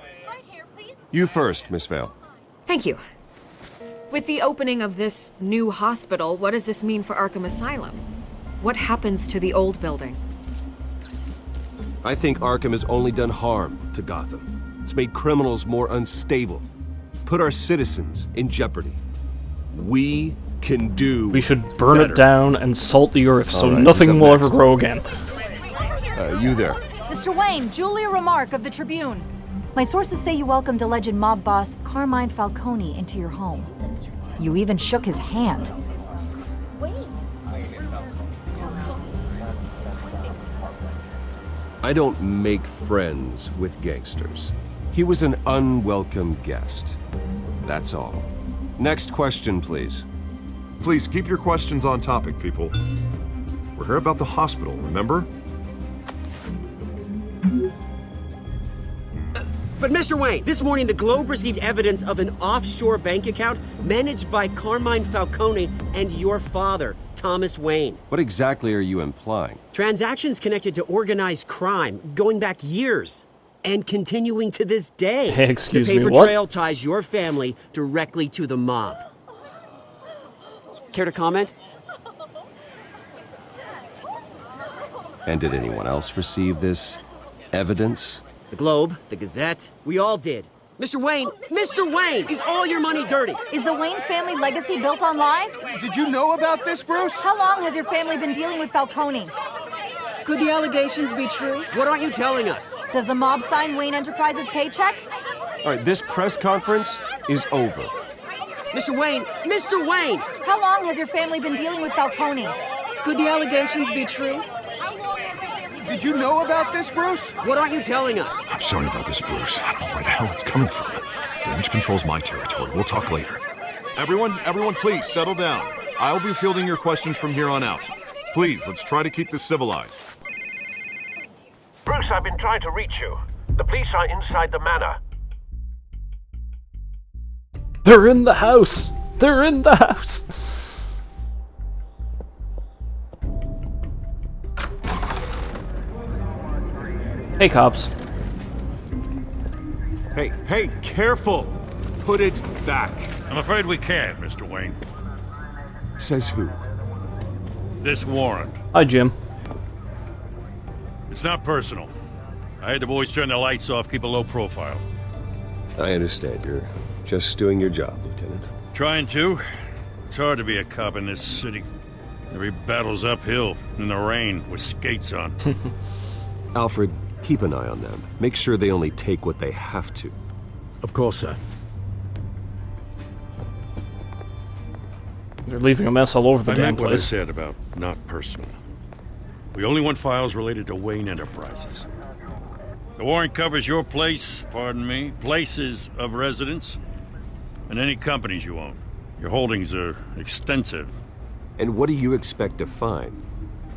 You first, Miss Vale. Thank you. With the opening of this new hospital, what does this mean for Arkham Asylum? What happens to the old building? I think Arkham has only done harm to Gotham. It's made criminals more unstable, put our citizens in jeopardy. We can do We should burn better. it down and salt the earth so right, nothing who's will up ever next? grow again. You there. Mr. Wayne, Julia Remark of the Tribune. My sources say you welcomed alleged mob boss Carmine Falcone into your home. You even shook his hand. I don't make friends with gangsters. He was an unwelcome guest. That's all. Next question, please. Please keep your questions on topic, people. We're here about the hospital, remember? But Mr. Wayne, this morning the Globe received evidence of an offshore bank account managed by Carmine Falcone and your father, Thomas Wayne. What exactly are you implying? Transactions connected to organized crime going back years and continuing to this day. Hey, excuse the me, paper what? trail ties your family directly to the mob. Care to comment? And did anyone else receive this evidence? The Globe, the Gazette, we all did. Mr. Wayne, is all your money dirty? Is the Wayne family legacy built on lies? Did you know about this, Bruce? How long has your family been dealing with Falcone? Could the allegations be true? What aren't you telling us? Does the mob sign Wayne Enterprises paychecks? All right, this press conference is over. Mr. Wayne! Mr. Wayne! How long has your family been dealing with Falcone? Could the allegations be true? Did you know about this, Bruce? What aren't you telling us? I'm sorry about this, Bruce. I don't know where the hell it's coming from. Damage control's my territory. We'll talk later. Everyone, please, settle down. I'll be fielding your questions from here on out. Please, let's try to keep this civilized. Bruce, I've been trying to reach you. The police are inside the manor. They're in the house! They're in the house! Hey, cops. Hey, careful! Put it back. I'm afraid we can't, Mr. Wayne. Says who? This warrant. Hi, Jim. It's not personal. I had the boys turn the lights off, keep a low profile. I understand. You're just doing your job, Lieutenant. Trying to. It's hard to be a cop in this city. Every battle's uphill, in the rain, with skates on. Alfred, keep an eye on them. Make sure they only take what they have to. Of course, sir. They're leaving a mess all over the I damn meant what I place. said about not personal. We only want files related to Wayne Enterprises. The warrant covers your place, pardon me, places of residence, and any companies you own. Your holdings are extensive. And what do you expect to find?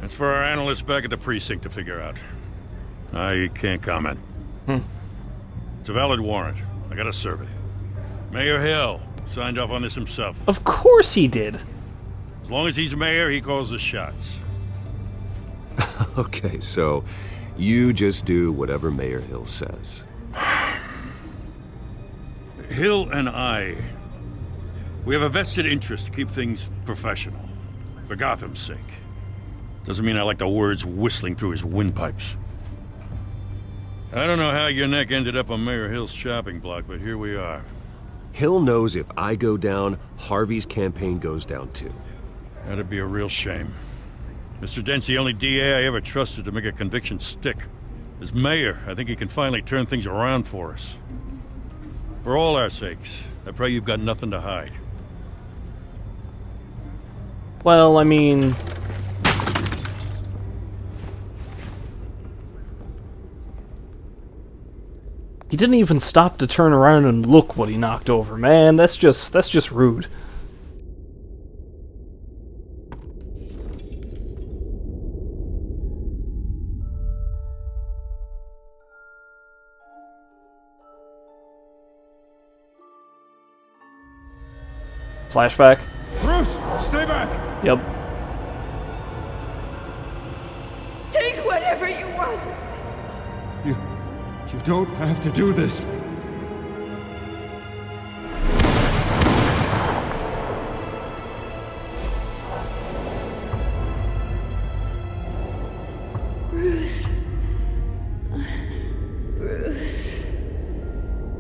That's for our analysts back at the precinct to figure out. I can't comment. It's a valid warrant. I gotta serve it. Mayor Hill signed off on this himself. Of course he did. As long as he's mayor, he calls the shots. Okay, so you just do whatever Mayor Hill says. Hill and I, we have a vested interest to keep things professional. For Gotham's sake. Doesn't mean I like the words whistling through his windpipes. I don't know how your neck ended up on Mayor Hill's shopping block, but here we are. Hill knows if I go down, Harvey's campaign goes down too. That'd be a real shame. Mr. Dent's the only DA I ever trusted to make a conviction stick. As mayor, I think he can finally turn things around for us. For all our sakes, I pray you've got nothing to hide. Well, I mean... he didn't even stop to turn around and look what he knocked over, man. That's just rude. Flashback. Bruce, stay back! Yep. Take whatever you want. You don't have to do this. Bruce. Bruce.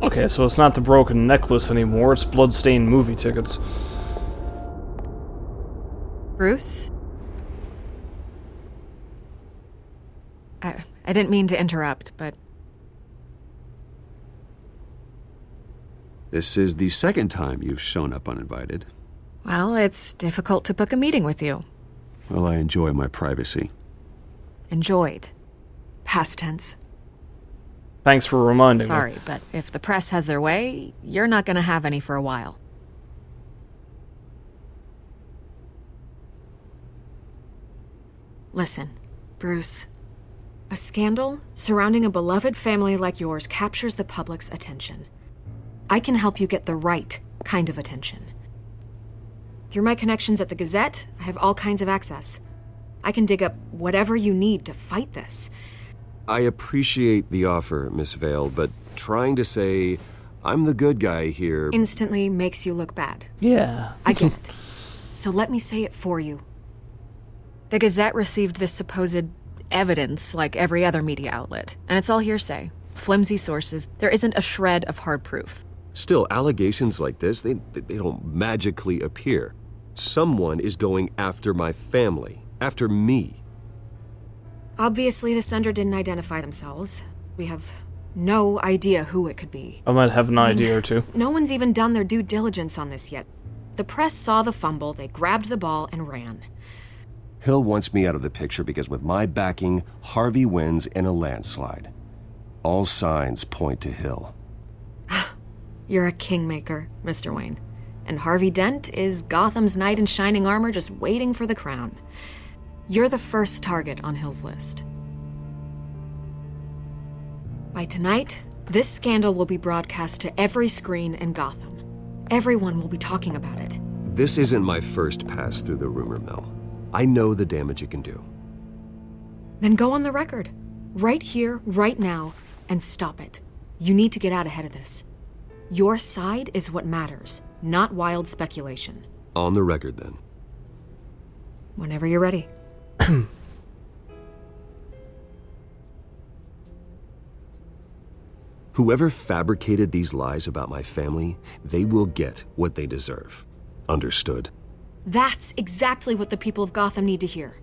Okay, so it's not the broken necklace anymore, it's bloodstained movie tickets. Bruce? I didn't mean to interrupt, but... This is the second time you've shown up uninvited. Well, it's difficult to book a meeting with you. Well, I enjoy my privacy. Enjoyed. Past tense. Thanks for reminding me. Sorry, but if the press has their way, you're not gonna have any for a while. Listen, Bruce. A scandal surrounding a beloved family like yours captures the public's attention. I can help you get the right kind of attention. Through my connections at the Gazette, I have all kinds of access. I can dig up whatever you need to fight this. I appreciate the offer, Miss Vale, but trying to say I'm the good guy here... Instantly makes you look bad. Yeah. I get it. So let me say it for you. The Gazette received this supposed evidence like every other media outlet, and it's all hearsay. Flimsy sources. There isn't a shred of hard proof. Still, allegations like this, they don't magically appear. Someone is going after my family, after me. Obviously, the sender didn't identify themselves. We have no idea who it could be. I might have an idea or two. No one's even done their due diligence on this yet. The press saw the fumble, they grabbed the ball and ran. Hill wants me out of the picture because with my backing, Harvey wins in a landslide. All signs point to Hill. You're a kingmaker, Mr. Wayne. And Harvey Dent is Gotham's knight in shining armor just waiting for the crown. You're the first target on Hill's list. By tonight, this scandal will be broadcast to every screen in Gotham. Everyone will be talking about it. This isn't my first pass through the rumor mill. I know the damage it can do. Then go on the record. Right here, right now, and stop it. You need to get out ahead of this. Your side is what matters, not wild speculation. On the record, then. Whenever you're ready. Whoever fabricated these lies about my family, they will get what they deserve. Understood? That's exactly what the people of Gotham need to hear.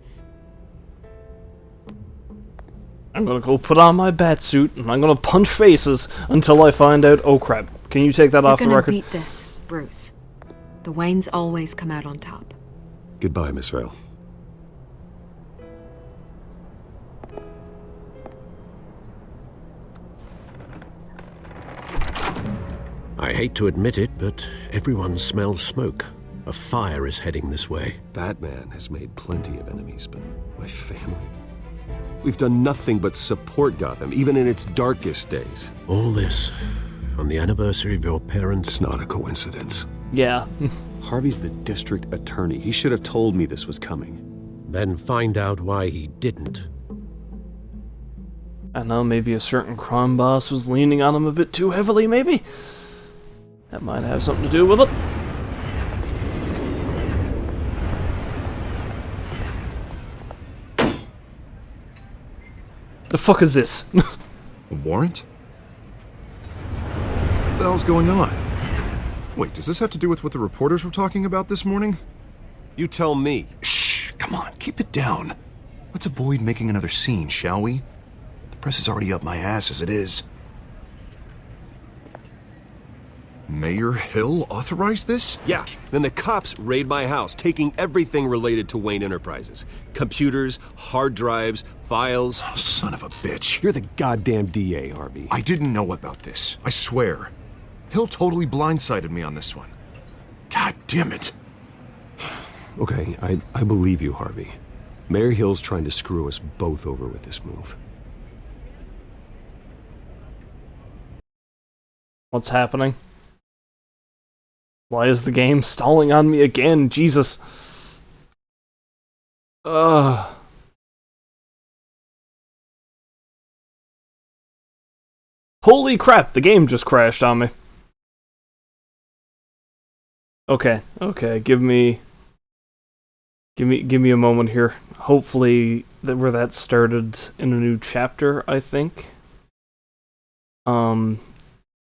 I'm gonna go put on my bat suit and I'm gonna punch faces until I find out. Oh crap. Can you take that off the record? You're gonna beat this, Bruce. The Waynes always come out on top. Goodbye, Miss Vale. I hate to admit it, but everyone smells smoke. A fire is heading this way. Batman has made plenty of enemies, but my family? We've done nothing but support Gotham, even in its darkest days. All this on the anniversary of your parents'... It's not a coincidence. Yeah. Harvey's the district attorney. He should have told me this was coming. Then find out why he didn't. I know, maybe a certain crime boss was leaning on him a bit too heavily, maybe? That might have something to do with it. The fuck is this? A warrant? What the hell's going on? Wait, does this have to do with what the reporters were talking about this morning? You tell me. Shh, come on, keep it down. Let's avoid making another scene, shall we? The press is already up my ass as it is. Mayor Hill authorized this? Yeah, then the cops raid my house, taking everything related to Wayne Enterprises. Computers, hard drives, files. Oh, son of a bitch. You're the goddamn DA, Harvey. I didn't know about this, I swear. Hill totally blindsided me on this one. God damn it. Okay, I believe you, Harvey. Mayor Hill's trying to screw us both over with this move. What's happening? Why is the game stalling on me again? Jesus. Holy crap, the game just crashed on me. Okay, give me a moment here. Hopefully where that started in a new chapter, I think.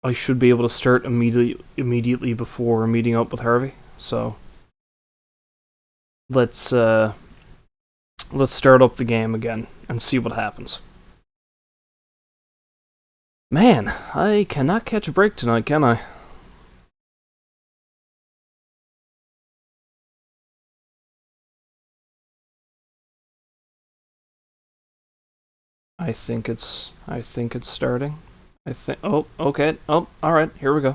I should be able to start immediately before meeting up with Harvey. So let's start up the game again and see what happens. Man, I cannot catch a break tonight, can I? I think it's starting. Oh, okay. Oh, alright, here we go.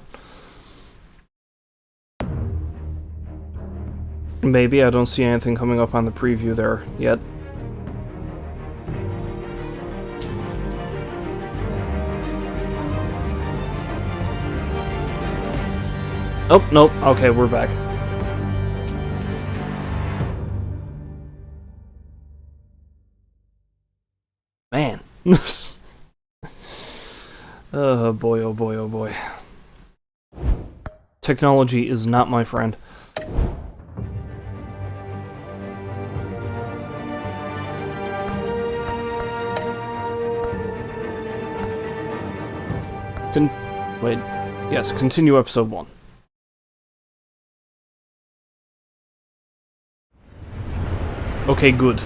Maybe I don't see anything coming up on the preview there yet. Oh, nope. Okay, we're back. Man. Oh boy, oh boy, oh boy. Technology is not my friend. Wait. Yes, continue episode 1. Okay, good.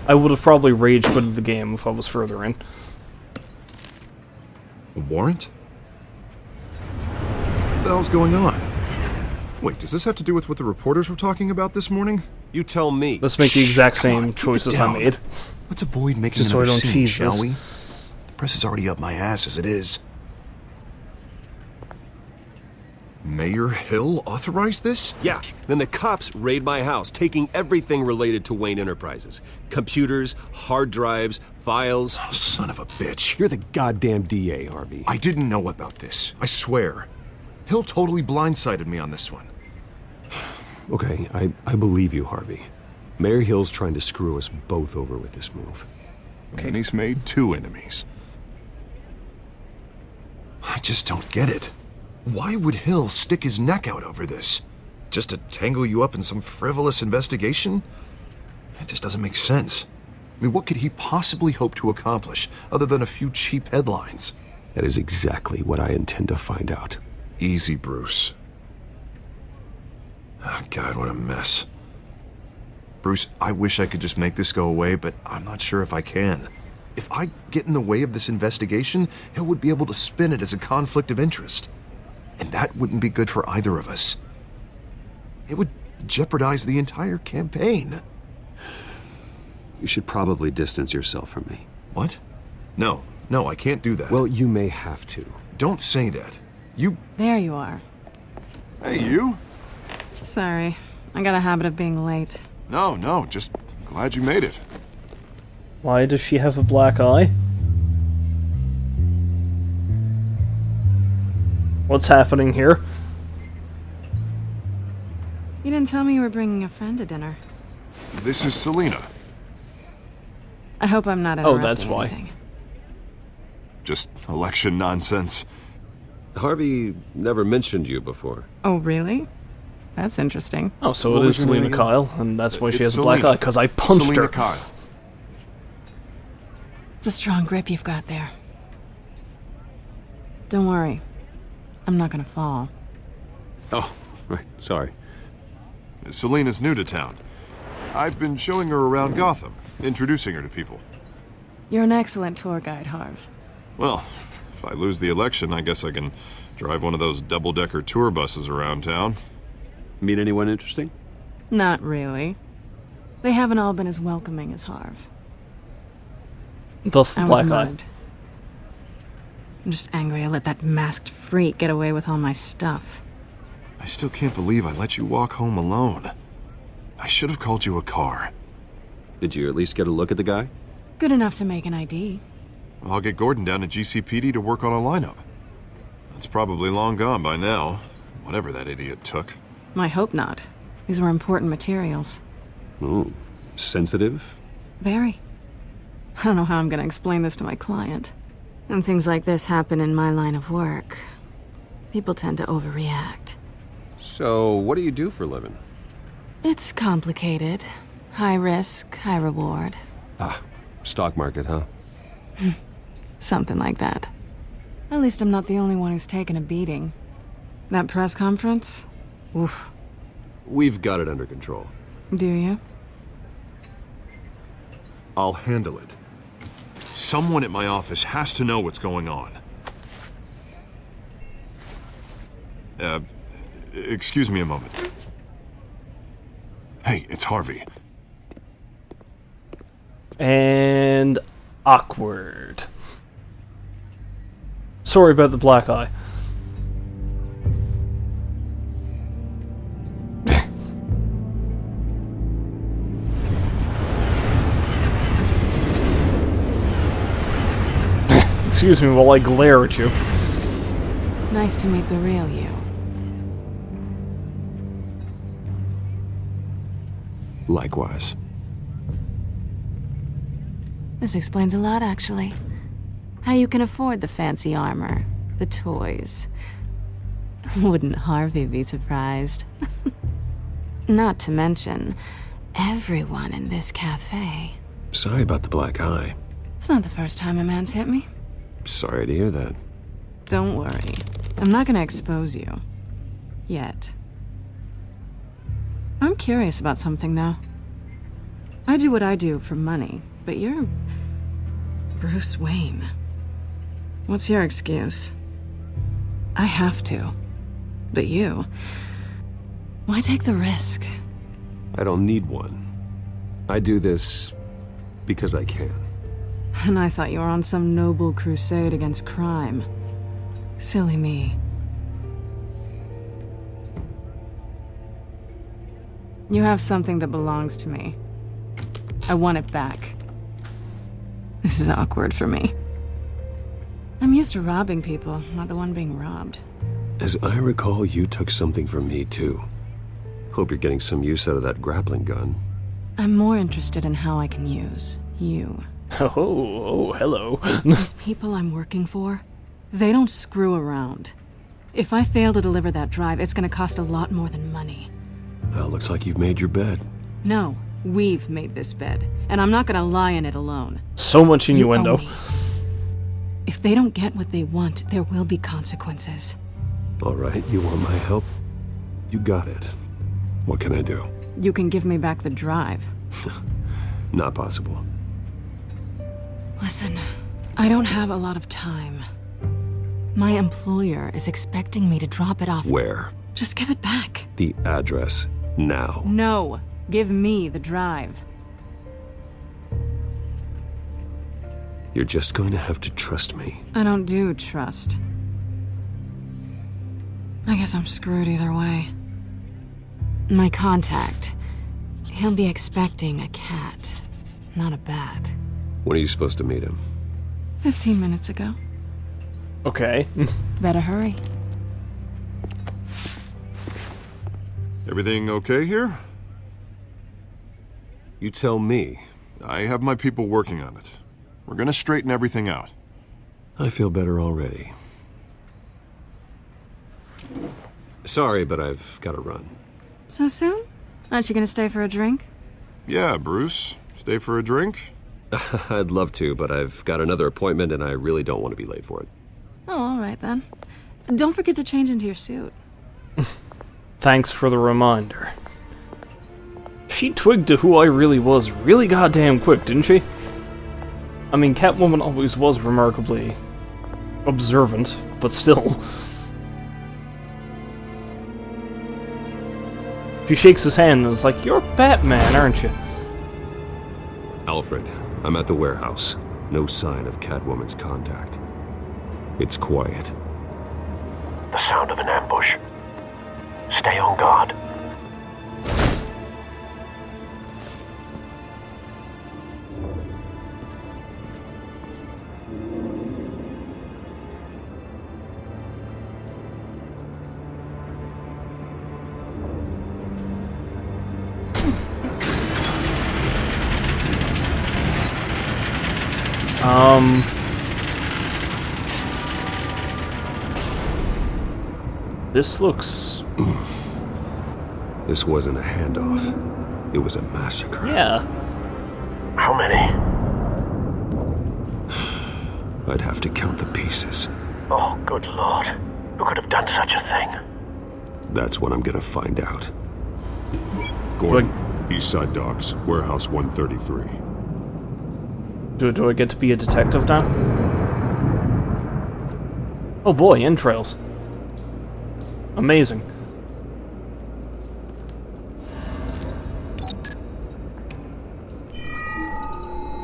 I would have probably rage quitted the game if I was further in. A warrant? the hell's going on? Wait, does this have to do with what the reporters were talking about this morning? You tell me. Let's make the exact same choices I made. Let's avoid making Just so I another don't scene, tease shall this. we? The press is already up my ass as it is. Mayor Hill authorized this? Yeah. Then the cops raid my house, taking everything related to Wayne Enterprises. Computers, hard drives, files. Oh, son of a bitch. You're the goddamn DA, Harvey. I didn't know about this. I swear. Hill totally blindsided me on this one. Okay, I believe you, Harvey. Mayor Hill's trying to screw us both over with this move. Okay. And he's made 2 enemies. I just don't get it. Why would Hill stick his neck out over this? Just to tangle you up in some frivolous investigation? It just doesn't make sense. I mean, what could he possibly hope to accomplish other than a few cheap headlines? That is exactly what I intend to find out. Easy, Bruce. Oh, God, what a mess. Bruce, I wish I could just make this go away, but I'm not sure if I can. If I get in the way of this investigation, Hill would be able to spin it as a conflict of interest. And that wouldn't be good for either of us. It would jeopardize the entire campaign. You should probably distance yourself from me. What? No, I can't do that. Well, you may have to. Don't say that. You... There you are. Hey, you? Sorry. I got a habit of being late. No, just glad you made it. Why does she have a black eye? What's happening here? You didn't tell me you were bringing a friend to dinner. This is Selena. I hope I'm not interrupting that's why. anything. Just election nonsense. Harvey never mentioned you before. Oh, really? That's interesting. Oh, so What it was is her name Selena again? Kyle, and that's why she It's has a black Selena. eye, because I punched Selena her. Kyle. It's a strong grip you've got there. Don't worry. I'm not gonna fall. Oh, right, sorry. Selena's new to town. I've been showing her around Gotham, introducing her to people. You're an excellent tour guide, Harv. Well, if I lose the election, I guess I can drive one of those double-decker tour buses around town. Meet anyone interesting? Not really. They haven't all been as welcoming as Harv. Thus the I was black eye. mugged. I'm just angry I let that masked freak get away with all my stuff. I still can't believe I let you walk home alone. I should have called you a car. Did you at least get a look at the guy? Good enough to make an ID. I'll get Gordon down to GCPD to work on a lineup. That's probably long gone by now, whatever that idiot took. I hope not. These were important materials. Ooh, sensitive? Very. I don't know how I'm gonna explain this to my client. When things like this happen in my line of work, people tend to overreact. So, what do you do for a living? It's complicated. High risk, high reward. Ah, stock market, huh? Something like that. At least I'm not the only one who's taken a beating. That press conference? Oof. We've got it under control. Do you? I'll handle it. Someone at my office has to know what's going on. Excuse me a moment. Hey, it's Harvey. And awkward. Sorry about the black eye. Excuse me while I glare at you. Nice to meet the real you. Likewise. This explains a lot, actually. How you can afford the fancy armor, the toys. Wouldn't Harvey be surprised? Not to mention, everyone in this cafe. Sorry about the black eye. It's not the first time a man's hit me. Sorry to hear that. Don't worry. I'm not gonna expose you. Yet. I'm curious about something, though. I do what I do for money, but you're... Bruce Wayne. What's your excuse? I have to. But you... why take the risk? I don't need one. I do this because I can. And I thought you were on some noble crusade against crime. Silly me. You have something that belongs to me. I want it back. This is awkward for me. I'm used to robbing people, not the one being robbed. As I recall, you took something from me, too. Hope you're getting some use out of that grappling gun. I'm more interested in how I can use you. Oh, hello. These people I'm working for, they don't screw around. If I fail to deliver that drive, it's gonna cost a lot more than money. Well, looks like you've made your bed. No, we've made this bed, and I'm not gonna lie in it alone. So much innuendo. If they don't get what they want, there will be consequences. All right, you want my help? You got it. What can I do? You can give me back the drive. Not possible. Listen, I don't have a lot of time. My employer is expecting me to drop it off. Where? Just give it back. The address, now. No, give me the drive. You're just going to have to trust me. I don't do trust. I guess I'm screwed either way. My contact, he'll be expecting a cat, not a bat. When are you supposed to meet him? 15 minutes ago. Okay. Better hurry. Everything okay here? You tell me. I have my people working on it. We're gonna straighten everything out. I feel better already. Sorry, but I've got to run. So soon? Aren't you gonna stay for a drink? Yeah, Bruce. Stay for a drink? I'd love to, but I've got another appointment and I really don't want to be late for it. Oh, all right then. Don't forget to change into your suit. Thanks for the reminder. She twigged to who I really was really goddamn quick, didn't she? I mean, Catwoman always was remarkably observant, but still. She shakes his hand and is like, "You're Batman, aren't you?" Alfred, I'm at the warehouse. No sign of Catwoman's contact. It's quiet. The sound of an ambush. Stay on guard. This looks... This wasn't a handoff. It was a massacre. Yeah. How many? I'd have to count the pieces. Oh, good lord. Who could have done such a thing? That's what I'm gonna find out. Gordon, Eastside Docks, Warehouse 133. Do I get to be a detective now? Oh boy, entrails. Amazing.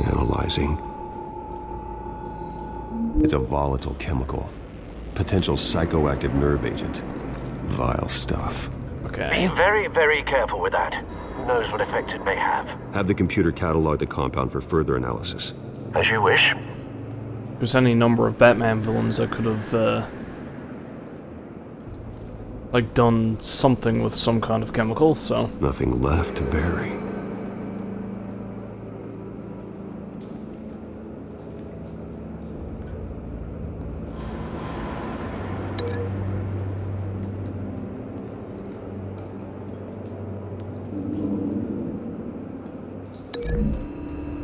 Analyzing. It's a volatile chemical. Potential psychoactive nerve agent. Vile stuff. Okay. Be very, very careful with that. Who knows what effect it may have. Have the computer catalog the compound for further analysis. As you wish. There's any number of Batman villains that could have, like, done something with some kind of chemical, so... Nothing left to bury.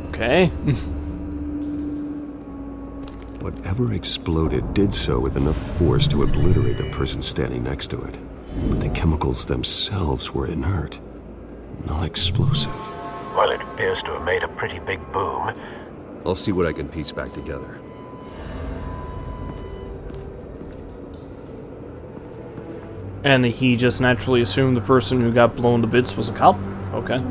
Okay. Whatever exploded did so with enough force to obliterate the person standing next to it. But the chemicals themselves were inert, not explosive. Well, it appears to have made a pretty big boom. I'll see what I can piece back together. And he just naturally assumed the person who got blown to bits was a cop? Okay.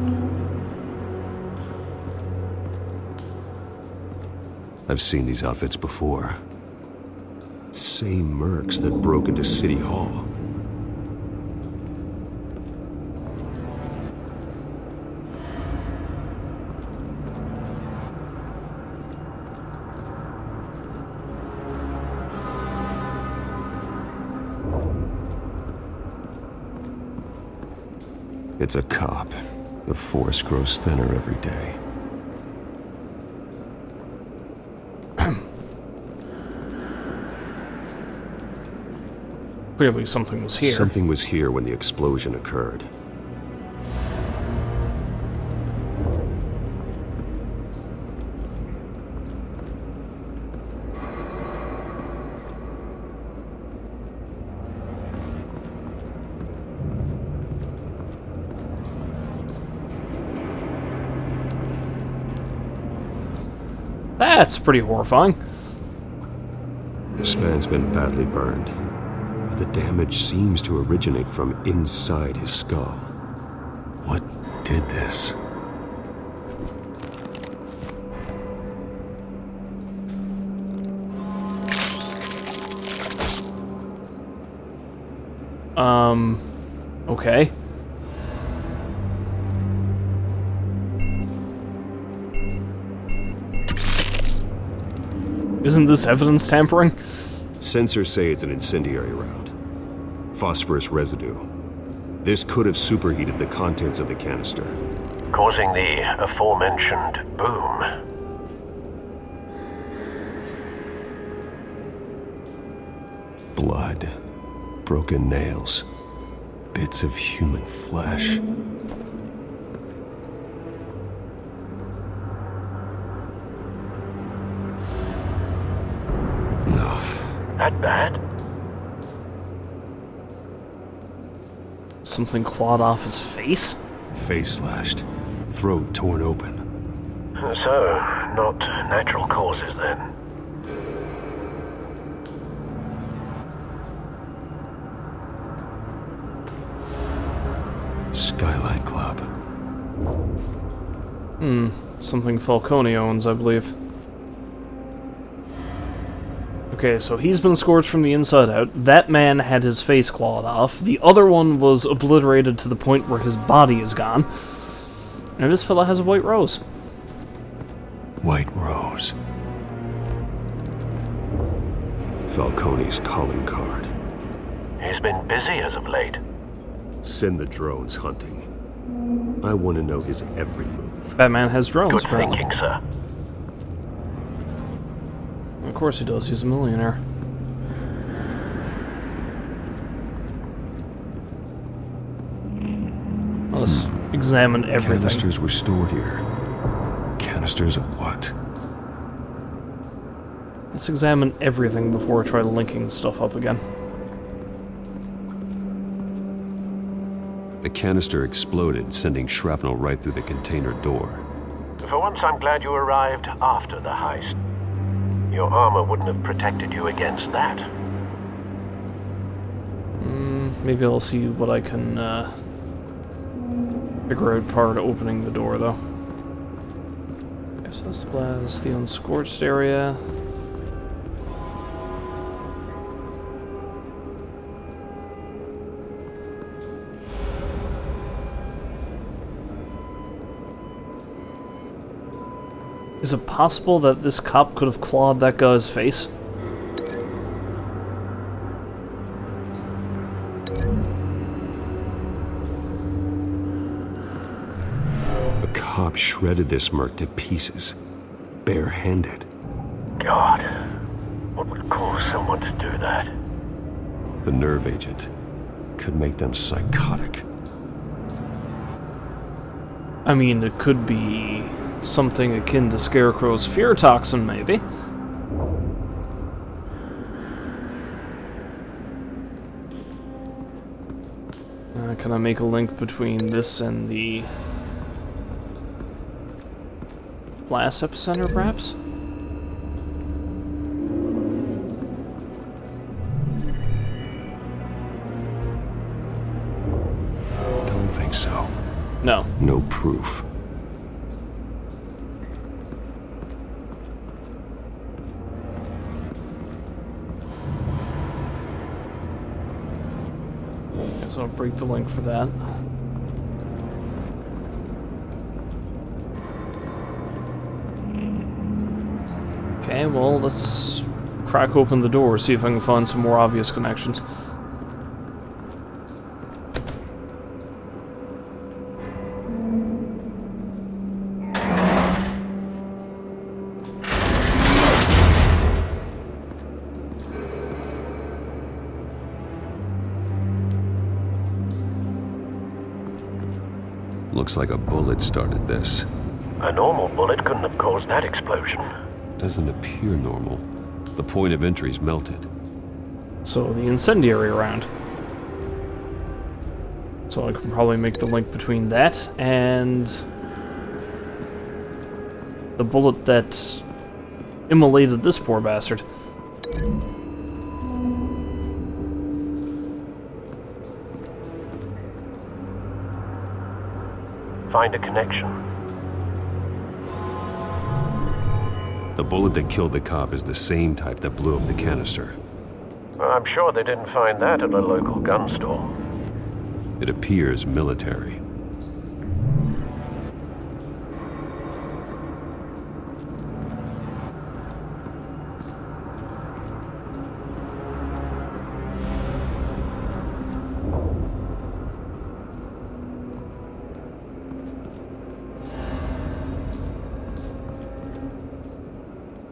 I've seen these outfits before. Same mercs that broke into City Hall. It's a cop. The force grows thinner every day. Clearly something was here. Something was here when the explosion occurred. That's pretty horrifying. This man's been badly burned. The damage seems to originate from inside his skull. What did this? Okay. Isn't this evidence tampering? Sensors say it's an incendiary round. Phosphorus residue. This could have superheated the contents of the canister, causing the aforementioned boom. Blood, broken nails, bits of human flesh. No. That bad? Something clawed off his face? Face slashed, throat torn open. So, not natural causes then. Skyline Club. Something Falcone owns, I believe. Okay, so he's been scorched from the inside out. That man had his face clawed off. The other one was obliterated to the point where his body is gone. And this fella has a white rose. White rose. Falcone's calling card. He's been busy as of late. Send the drones hunting. I want to know his every move. Batman has drones, Good apparently. thinking, sir. Of course he does, he's a millionaire. Let's examine everything. Canisters were stored here. Canisters of what? Let's examine everything before I try linking stuff up again. The canister exploded, sending shrapnel right through the container door. For once, I'm glad you arrived after the heist. Your armor wouldn't have protected you against that. Maybe I'll see what I can figure out prior to opening the door, though. Okay, so that's the unscorched area. Is it possible that this cop could have clawed that guy's face? A cop shredded this merc to pieces, bare-handed. God, what would cause someone to do that? The nerve agent could make them psychotic. I mean, it could be something akin to Scarecrow's fear toxin, maybe. Can I make a link between this and the last epicenter, perhaps? think so? No. No proof. So I'll break the link for that. Okay, well, let's crack open the door, see if I can find some more obvious connections. Looks like a bullet started this. A normal bullet couldn't have caused that explosion. Doesn't appear normal. The point of entry's melted. So the incendiary round. So I can probably make the link between that and the bullet that immolated this poor bastard. Find a connection. The bullet that killed the cop is the same type that blew up the canister. Well, I'm sure they didn't find that at a local gun store. It appears military.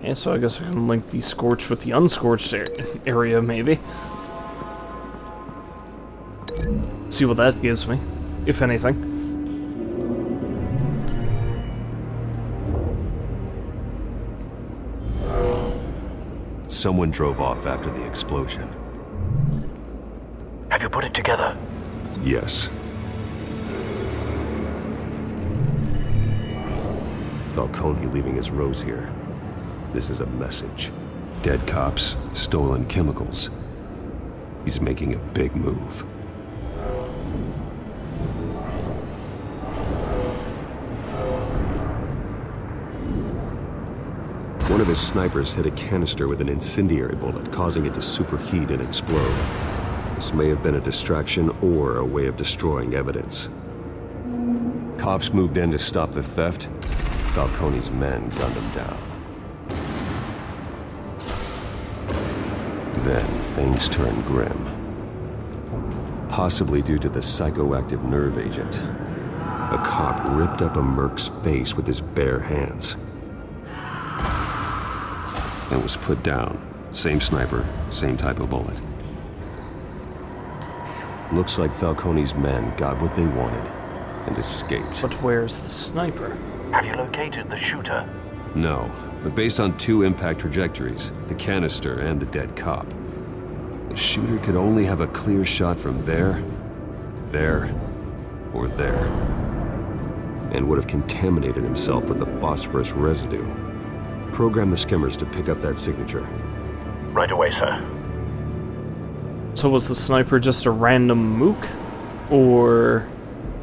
Yeah, so I guess I can link the scorched with the unscorched area, maybe. See what that gives me, if anything. Someone drove off after the explosion. Have you put it together? Yes. Falcone leaving his rose here. This is a message. Dead cops, stolen chemicals. He's making a big move. One of his snipers hit a canister with an incendiary bullet, causing it to superheat and explode. This may have been a distraction or a way of destroying evidence. Cops moved in to stop the theft. Falcone's men gunned him down. Then things turned grim. Possibly due to the psychoactive nerve agent. A cop ripped up a merc's face with his bare hands. And was put down. Same sniper, same type of bullet. Looks like Falcone's men got what they wanted and escaped. But where's the sniper? Have you located the shooter? No, but based on two impact trajectories, the canister and the dead cop, the shooter could only have a clear shot from there, or there, and would have contaminated himself with the phosphorus residue. Program the skimmers to pick up that signature. Right away, sir. So was the sniper just a random mook? Or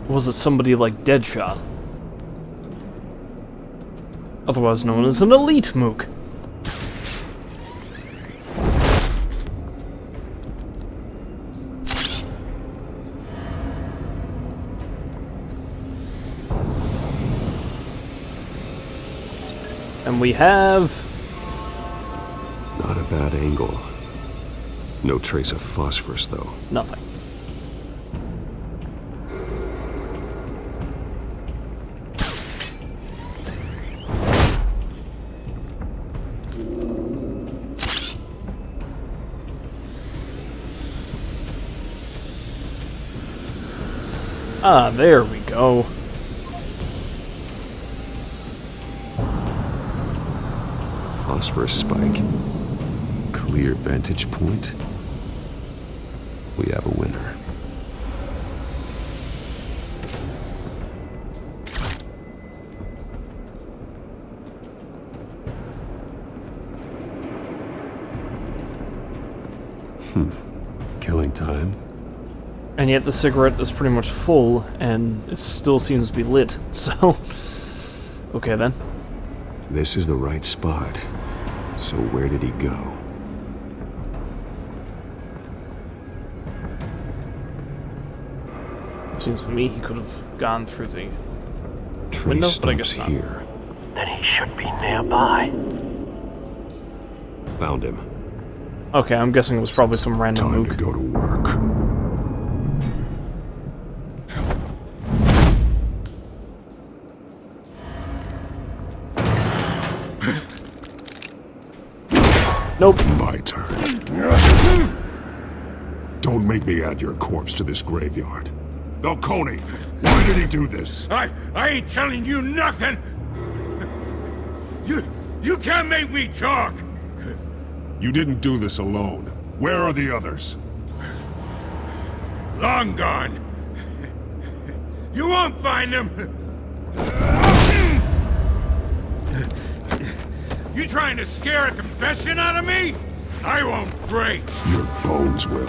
was it somebody like Deadshot? Otherwise known as an elite mook. And we have... Not a bad angle. No trace of phosphorus, though. Nothing. Ah, there we go. Phosphorus spike. Clear vantage point. We have a winner. Killing time. And yet the cigarette is pretty much full, and it still seems to be lit, so... Okay then. This is the right spot. So where did he go? Seems to me he could have gone through the Tree window, but I guess stops not. here. Then he should be nearby. Found him. Okay, I'm guessing it was probably some random Time mook. to go to work. Nope. My turn. Don't make me add your corpse to this graveyard. Falcone, why did he do this? I ain't telling you nothing! You can't make me talk! You didn't do this alone. Where are the others? Long gone. You won't find them! You trying to scare a confession out of me? I won't break! Your bones will.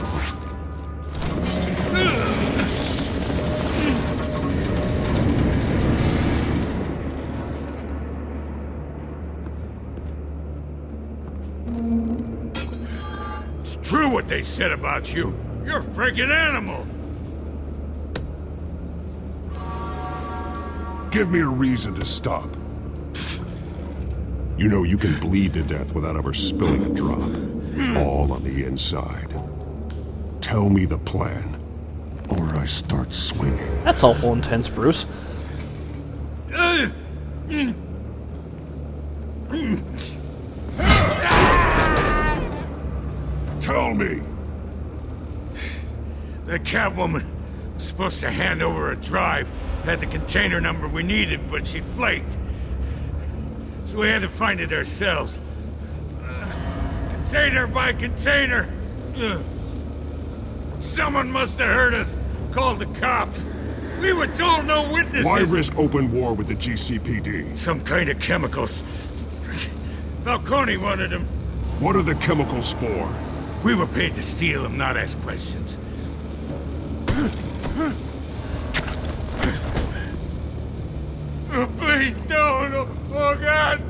It's true what they said about you. You're a freaking animal! Give me a reason to stop. You know you can bleed to death without ever spilling a drop. All on the inside. Tell me the plan, or I start swinging. That's awful intense, Bruce. Tell me! The Catwoman was supposed to hand over a drive. Had the container number we needed, but she flaked. So we had to find it ourselves. Container by container. Someone must have heard us. Called the cops. We were told no witnesses. Why risk open war with the GCPD? Some kind of chemicals. Falcone wanted them. What are the chemicals for? We were paid to steal them, not ask questions. Oh, please don't! Oh, God!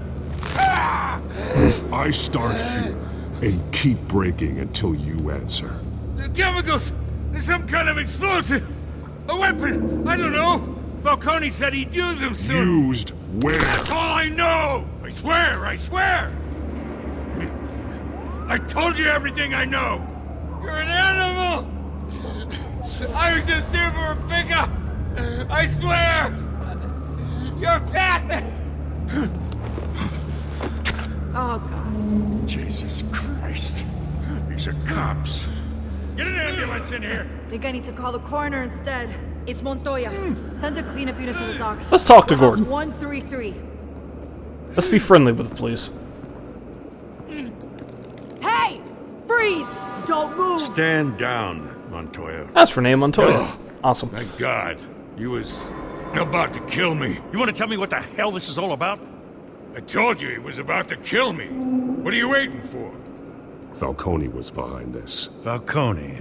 I start here and keep breaking until you answer. The chemicals! There's some kind of explosive! A weapon! I don't know! Falcone said he'd use them soon! Used where? That's all I know! I swear! I swear! I told you everything I know! You're an animal! I was just here for a pickup! I swear! You're fat! Oh, God. Jesus Christ. These are cops. Get an ambulance in here! Think I need to call the coroner instead. It's Montoya. Send a cleanup unit to the docks. Let's talk to Warehouse Gordon. 133. Let's be friendly with the police. Hey! Freeze! Don't move! Stand down, Montoya. That's Renee Montoya. Awesome. Thank God. He was about to kill me. You want to tell me what the hell this is all about? I told you he was about to kill me. What are you waiting for? Falcone was behind this. Falcone,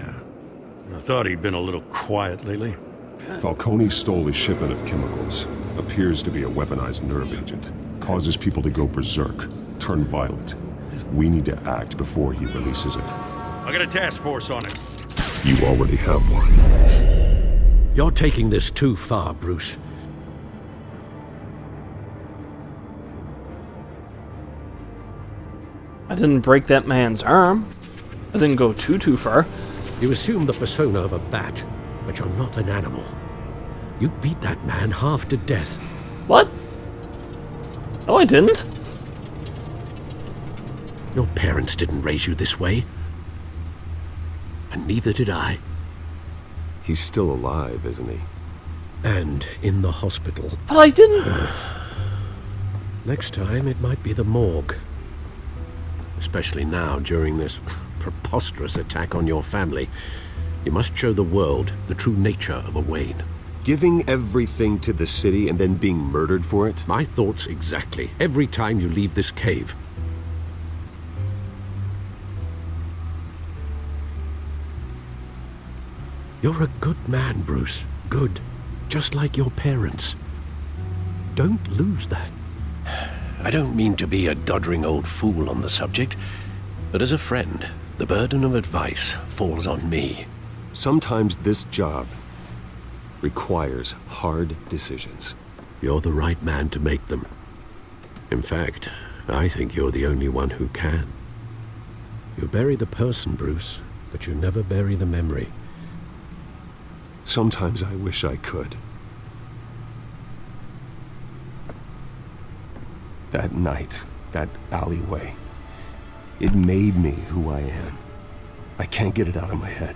I thought he'd been a little quiet lately. Falcone stole a shipment of chemicals. Appears to be a weaponized nerve agent. Causes people to go berserk, turn violent. We need to act before he releases it. I got a task force on it. You already have one. You're taking this too far, Bruce. I didn't break that man's arm. I didn't go too far. You assume the persona of a bat, but you're not an animal. You beat that man half to death. What? No, I didn't. Your parents didn't raise you this way. And neither did I. He's still alive, isn't he? And in the hospital. But I didn't. Next time, it might be the morgue. Especially now, during this preposterous attack on your family. You must show the world the true nature of a Wayne. Giving everything to the city and then being murdered for it? My thoughts exactly. Every time you leave this cave. You're a good man, Bruce. Good. Just like your parents. Don't lose that. I don't mean to be a doddering old fool on the subject, but as a friend, the burden of advice falls on me. Sometimes this job requires hard decisions. You're the right man to make them. In fact, I think you're the only one who can. You bury the person, Bruce, but you never bury the memory. Sometimes I wish I could. That night, that alleyway, it made me who I am. I can't get it out of my head.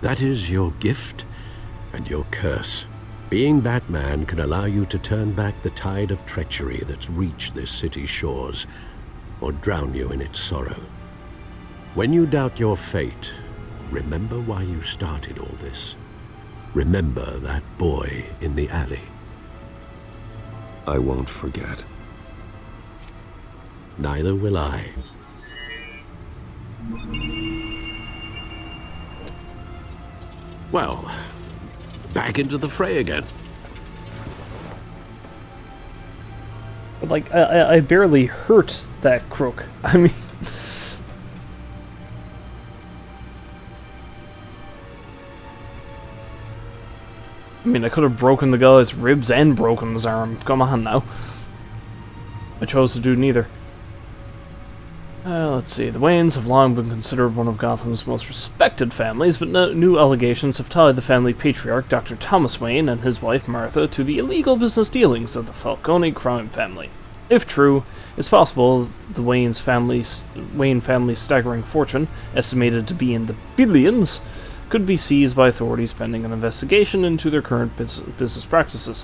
That is your gift and your curse. Being Batman can allow you to turn back the tide of treachery that's reached this city's shores, or drown you in its sorrow. When you doubt your fate, remember why you started all this. Remember that boy in the alley. I won't forget. Neither will I. Well, back into the fray again. But, like, I barely hurt that crook. I mean... I could have broken the guy's ribs and broken his arm. Come on now. I chose to do neither. Let's see. The Waynes have long been considered one of Gotham's most respected families, but new allegations have tied the family patriarch, Dr. Thomas Wayne, and his wife, Martha, to the illegal business dealings of the Falcone crime family. If true, it's possible the Wayne family's staggering fortune, estimated to be in the billions, could be seized by authorities pending an investigation into their current business practices.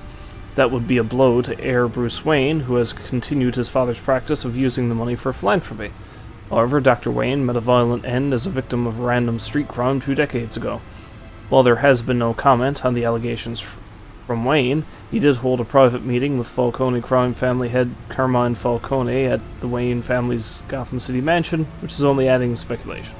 That would be a blow to heir Bruce Wayne, who has continued his father's practice of using the money for philanthropy. However, Dr. Wayne met a violent end as a victim of random street crime 2 decades ago. While there has been no comment on the allegations from Wayne, he did hold a private meeting with Falcone crime family head Carmine Falcone at the Wayne family's Gotham City mansion, which is only adding speculation.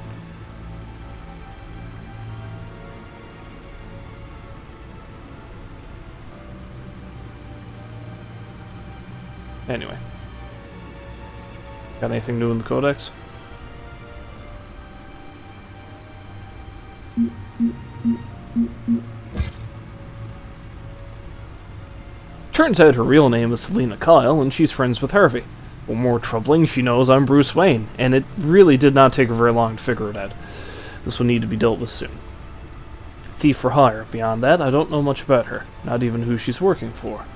Anyway. Got anything new in the Codex? Turns out her real name is Selina Kyle, and she's friends with Harvey. Or more troubling, she knows I'm Bruce Wayne, and it really did not take her very long to figure it out. This will need to be dealt with soon. Thief for hire. Beyond that, I don't know much about her, not even who she's working for.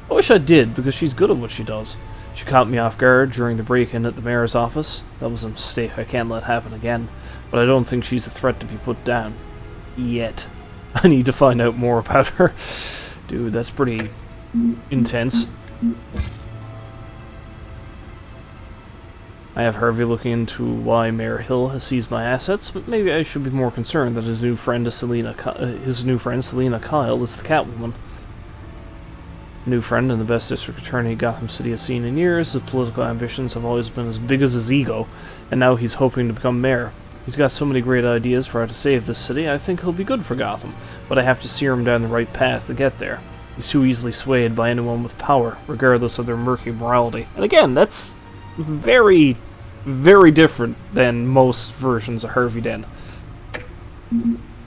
I wish I did, because she's good at what she does. She caught me off guard during the break-in at the mayor's office. That was a mistake I can't let happen again, but I don't think she's a threat to be put down. Yet. I need to find out more about her. Dude, that's pretty intense. I have Harvey looking into why Mayor Hill has seized my assets, but maybe I should be more concerned that his new friend Selina Kyle is the Catwoman. New friend and the best district attorney Gotham City has seen in years. His political ambitions have always been as big as his ego, and now he's hoping to become mayor. He's got so many great ideas for how to save this city. I think he'll be good for Gotham, but I have to steer him down the right path to get there. He's too easily swayed by anyone with power, regardless of their murky morality. And again, that's very, very different than most versions of Harvey Dent.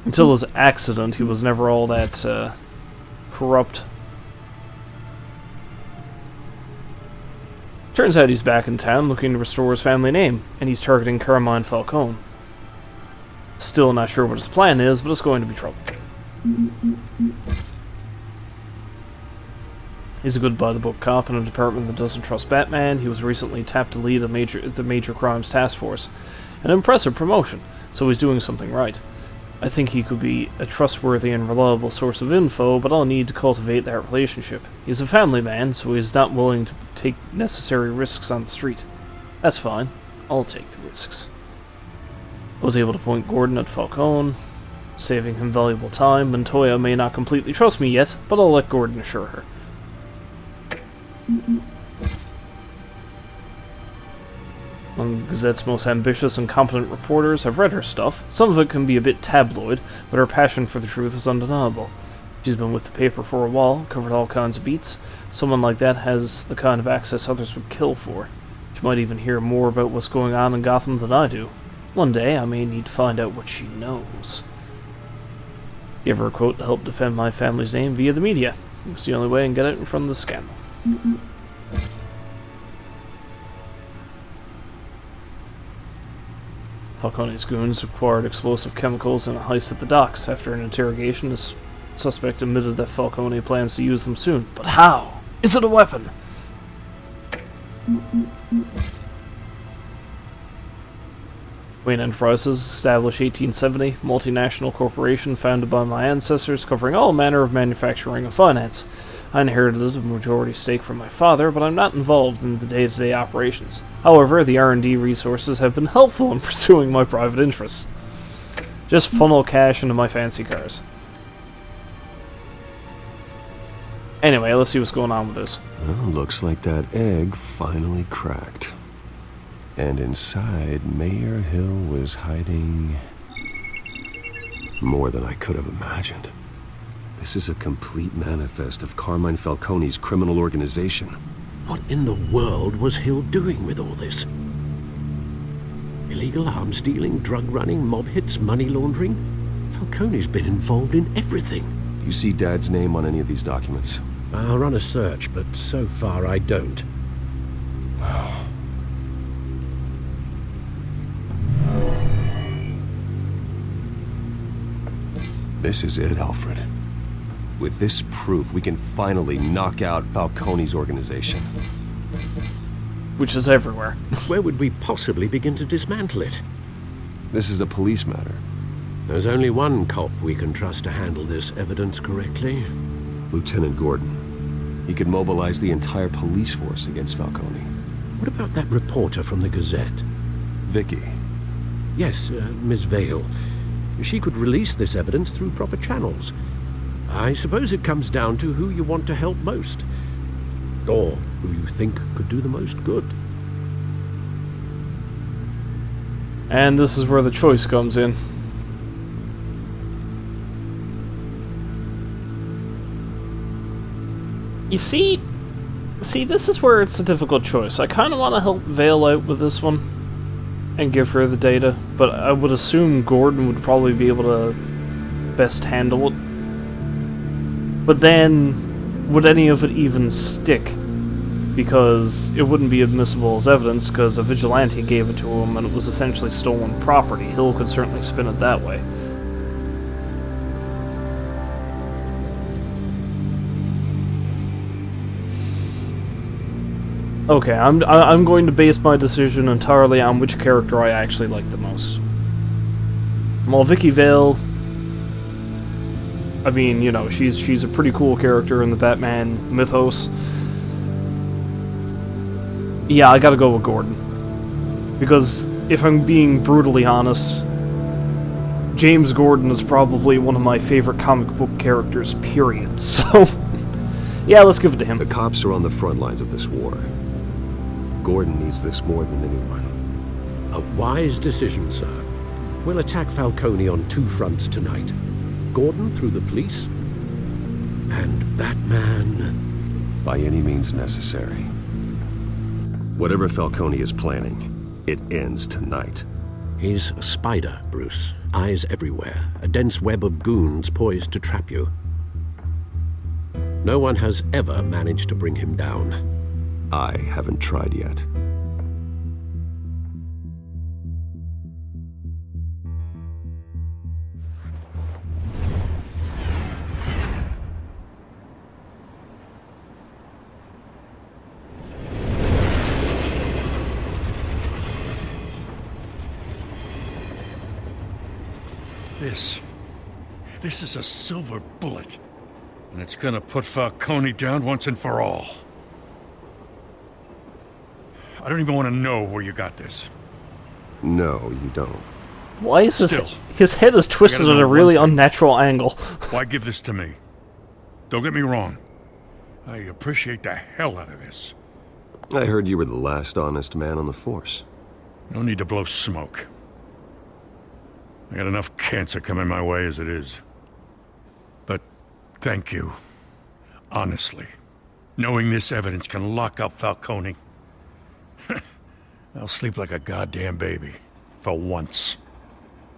Until his accident, he was never all that corrupt. Turns out he's back in town looking to restore his family name, and he's targeting Carmine Falcone. Still not sure what his plan is, but it's going to be trouble. He's a good by-the-book cop in a department that doesn't trust Batman. He was recently tapped to lead the Major Crimes Task Force. An impressive promotion, so he's doing something right. I think he could be a trustworthy and reliable source of info, but I'll need to cultivate that relationship. He's a family man, so he's not willing to take necessary risks on the street. That's fine. I'll take the risks. I was able to point Gordon at Falcone, saving him valuable time. Montoya may not completely trust me yet, but I'll let Gordon assure her. Among Gazette's most ambitious and competent reporters, I've read her stuff. Some of it can be a bit tabloid, but her passion for the truth is undeniable. She's been with the paper for a while, covered all kinds of beats. Someone like that has the kind of access others would kill for. She might even hear more about what's going on in Gotham than I do. One day, I may need to find out what she knows. Give her a quote to help defend my family's name via the media. It's the only way I can get it in front of the scandal. Falcone's goons acquired explosive chemicals in a heist at the docks. After an interrogation, the suspect admitted that Falcone plans to use them soon. But how? Is it a weapon? Wayne Enterprises, established 1870, multinational corporation founded by my ancestors, covering all manner of manufacturing and finance. I inherited a majority stake from my father, but I'm not involved in the day-to-day operations. However, the R&D resources have been helpful in pursuing my private interests. Just funnel cash into my fancy cars. Anyway, let's see what's going on with this. Well, looks like that egg finally cracked. And inside, Mayor Hill was hiding more than I could have imagined. This is a complete manifest of Carmine Falcone's criminal organization. What in the world was Hill doing with all this? Illegal arms dealing, drug running, mob hits, money laundering? Falcone's been involved in everything. You see Dad's name on any of these documents? I'll run a search, but so far I don't. This is it, Alfred. With this proof, we can finally knock out Falcone's organization. Which is everywhere. Where would we possibly begin to dismantle it? This is a police matter. There's only one cop we can trust to handle this evidence correctly. Lieutenant Gordon. He could mobilize the entire police force against Falcone. What about that reporter from the Gazette? Vicky. Yes, Miss Vale. She could release this evidence through proper channels. I suppose it comes down to who you want to help most. Or who you think could do the most good. And this is where the choice comes in. You see, this is where it's a difficult choice. I kind of want to help Vale out with this one and give her the data, but I would assume Gordon would probably be able to best handle it. But then, would any of it even stick? Because it wouldn't be admissible as evidence, because a vigilante gave it to him and it was essentially stolen property. Hill could certainly spin it that way. Okay, I'm going to base my decision entirely on which character I actually like the most. Well, Vicky Vale, I mean, you know, she's a pretty cool character in the Batman mythos. Yeah, I gotta go with Gordon. Because, if I'm being brutally honest, James Gordon is probably one of my favorite comic book characters, period. So, yeah, let's give it to him. The cops are on the front lines of this war. Gordon needs this more than anyone. A wise decision, sir. We'll attack Falcone on two fronts tonight. Gordon through the police, and Batman by any means necessary. Whatever Falcone is planning, it ends tonight. He's a spider, Bruce. Eyes everywhere. A dense web of goons poised to trap you. No one has ever managed to bring him down. I haven't tried yet. This is a silver bullet. And it's gonna put Falcone down once and for all. I don't even want to know where you got this. No, you don't. Why is his head is twisted at a really unnatural angle? Why give this to me? Don't get me wrong. I appreciate the hell out of this. I heard you were the last honest man on the force. No need to blow smoke. I got enough cancer coming my way as it is. But thank you. Honestly. Knowing this evidence can lock up Falcone. I'll sleep like a goddamn baby. For once.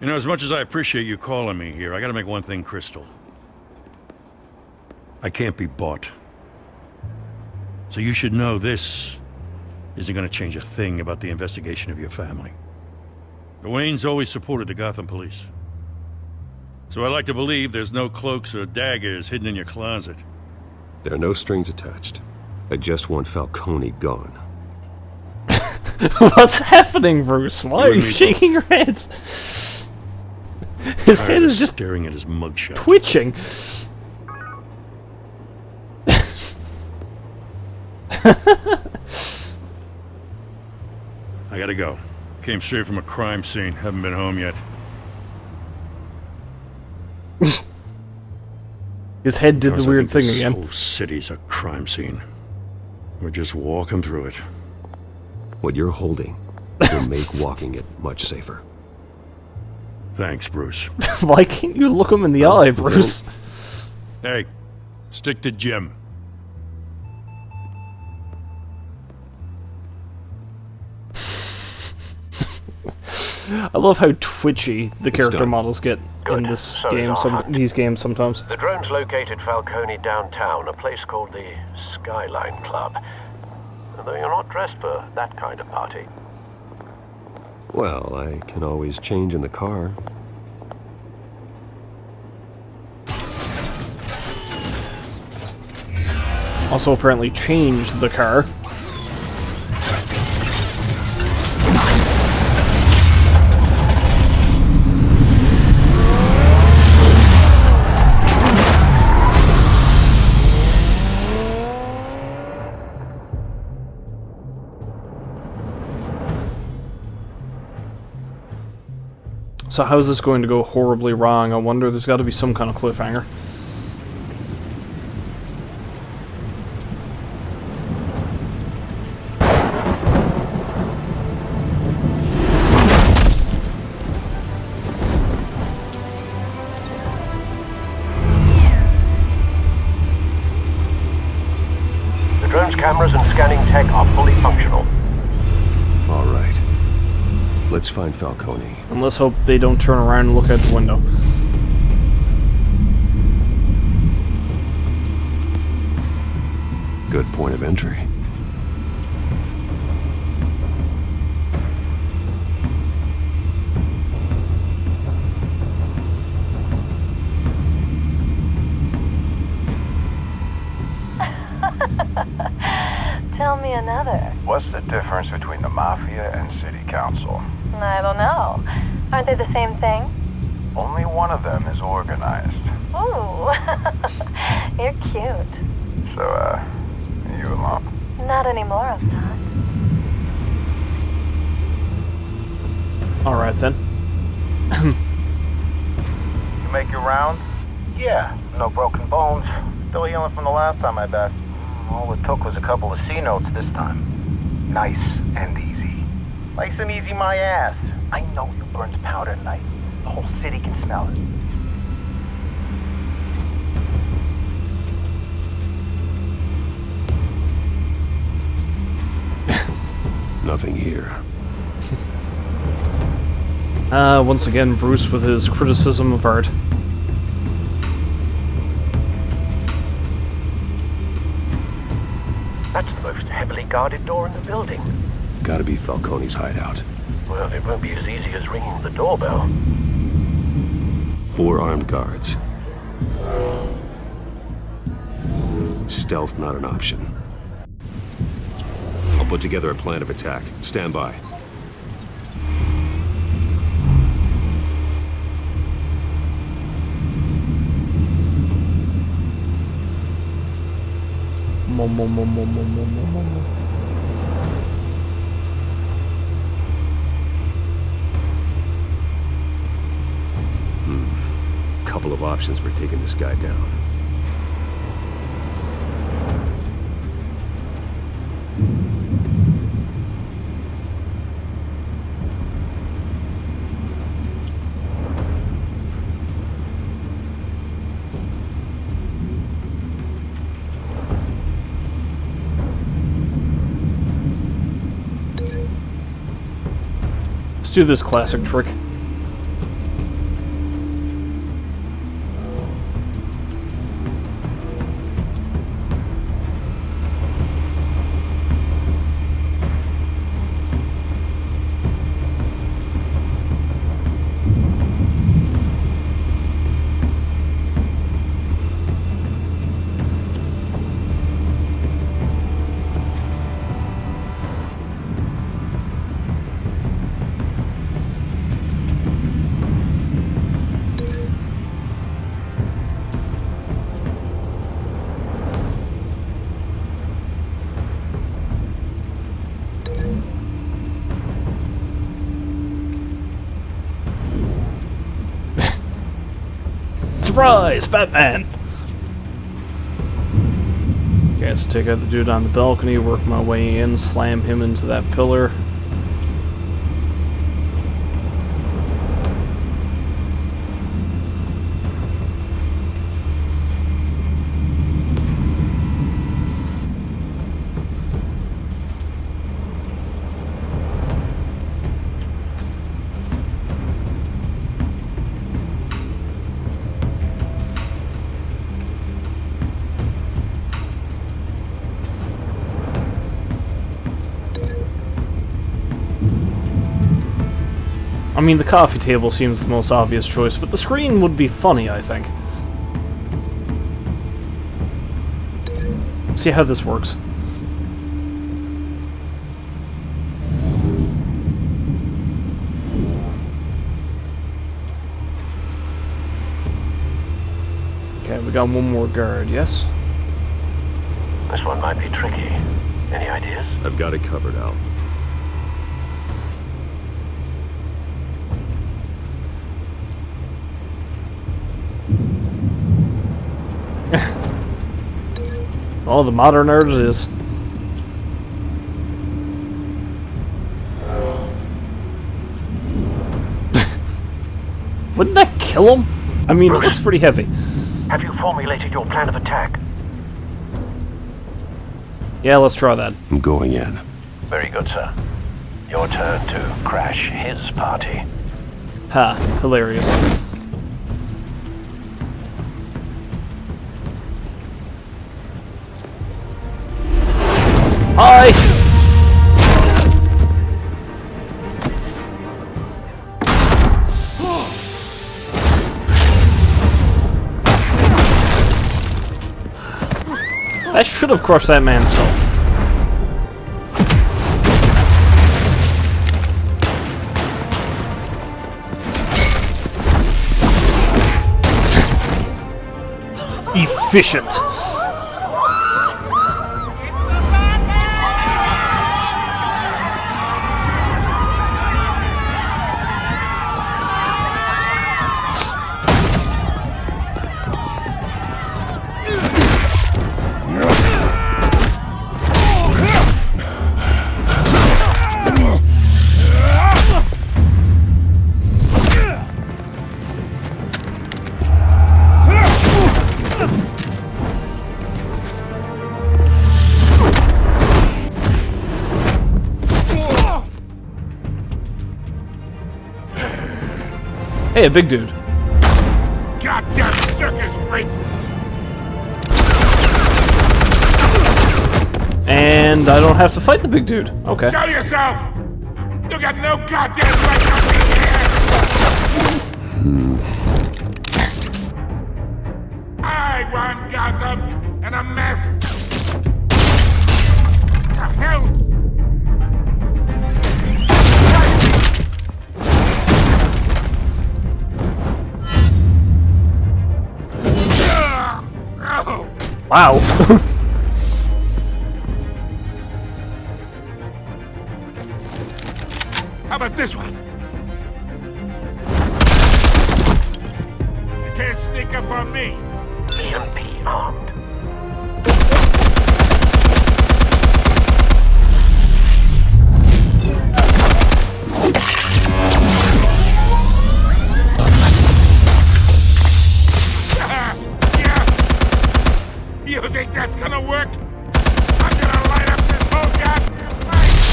You know, as much as I appreciate you calling me here, I gotta make one thing crystal. I can't be bought. So you should know this isn't gonna change a thing about the investigation of your family. The Waynes always supported the Gotham police. So I like to believe there's no cloaks or daggers hidden in your closet. There are no strings attached. I just want Falcone gone. What's happening, Bruce? Why are you shaking your head? His head is just staring at his mugshot. Twitching. I gotta go. Came straight from a crime scene. Haven't been home yet. His head did the weird thing again. This whole city's a crime scene. We're just walking through it. What you're holding will make walking it much safer. Thanks, Bruce. Why can't you look him in the eye, Bruce? Hey, stick to Jim. I love how twitchy the character done. models get in this So game. is our hunt. These games sometimes. The drones located Falcone downtown, a place called the Skyline Club. Though you're not dressed for that kind of party. Well, I can always change in the car. Also apparently changed the car. So how's this going to go horribly wrong? I wonder. There's got to be some kind of cliffhanger. The drone's cameras and scanning tech are fully functional. All right. Let's find Falcone. And let's hope they don't turn around and look out the window. Good point of entry. Tell me another. What's the difference between the Mafia and City Council? I don't know. Aren't they the same thing? Only one of them is organized. Ooh, you're cute. So, you alone? Not anymore, I'm not. Alright then. You make your rounds? Yeah, no broken bones. Still healing from the last time I bet. All it took was a couple of C notes this time. Nice and easy. Nice and easy my ass. I know you burned powder tonight. The whole city can smell it. Nothing here. Once again, Bruce with his criticism of art. That's the most heavily guarded door in the building. Gotta be Falcone's hideout. Well, it won't be as easy as ringing the doorbell. 4 armed guards. Stealth not an option. I'll put together a plan of attack. Stand by. Couple of options for taking this guy down. do this classic trick. Surprise! Batman! Okay, so take out the dude on the balcony, work my way in, slam him into that pillar. I mean, the coffee table seems the most obvious choice, but the screen would be funny, I think. See how this works. Okay, we got one more guard, yes? This one might be tricky. Any ideas? I've got it covered, Al. Oh, the modern art it is. Wouldn't that kill him? I mean, it looks pretty heavy. Have you formulated your plan of attack? Yeah, let's try that. I'm going in. Very good, sir. Your turn to crash his party. Ha, hilarious. Hi! That should have crushed that man's skull. Efficient. Hey, a big dude. Goddamn circus freak! And I don't have to fight the big dude. Okay. Show yourself! You got no goddamn right to be here! I want Gotham and a mess. The hell? Wow. How about this one? You can't sneak up on me. EMP armed. You think that's gonna work? I'm gonna light up this whole goddamn place!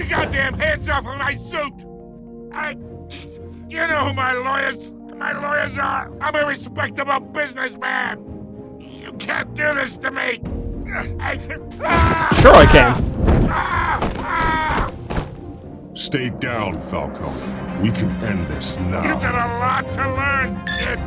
your goddamn hands off of my suit! You know who my lawyers are! I'm a respectable businessman! You can't do this to me! Sure I can. Stay down, Falcone. We can end this now. You got a lot to learn, kid!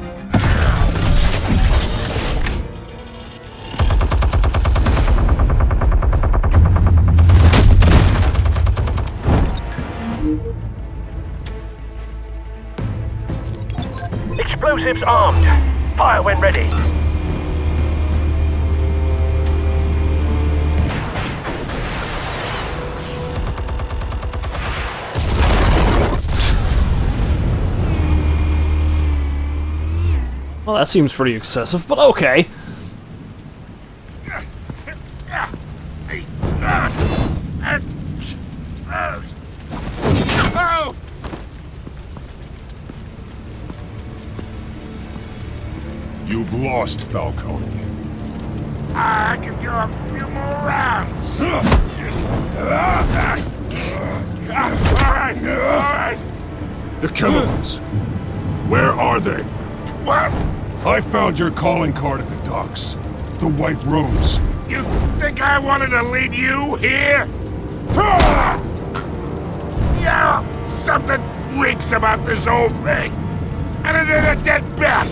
Explosives armed. Fire when ready. Well, that seems pretty excessive, but okay. You've lost, Falcone. I can do a few more rounds. Alright. The chemicals. Where are they? What? I found your calling card at the docks. The White Rose. You think I wanted to lead you here? Yeah, something reeks about this whole thing. And it is a dead bat.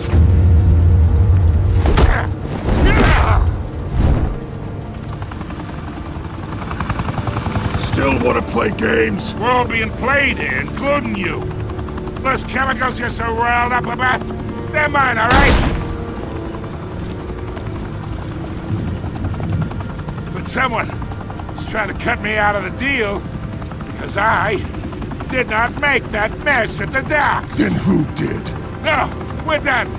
Still want to play games? We're all being played here, including you. Those chemicals you're so riled up about, they're mine, all right? But someone is trying to cut me out of the deal because I did not make that mess at the docks. Then who did? No, we're done.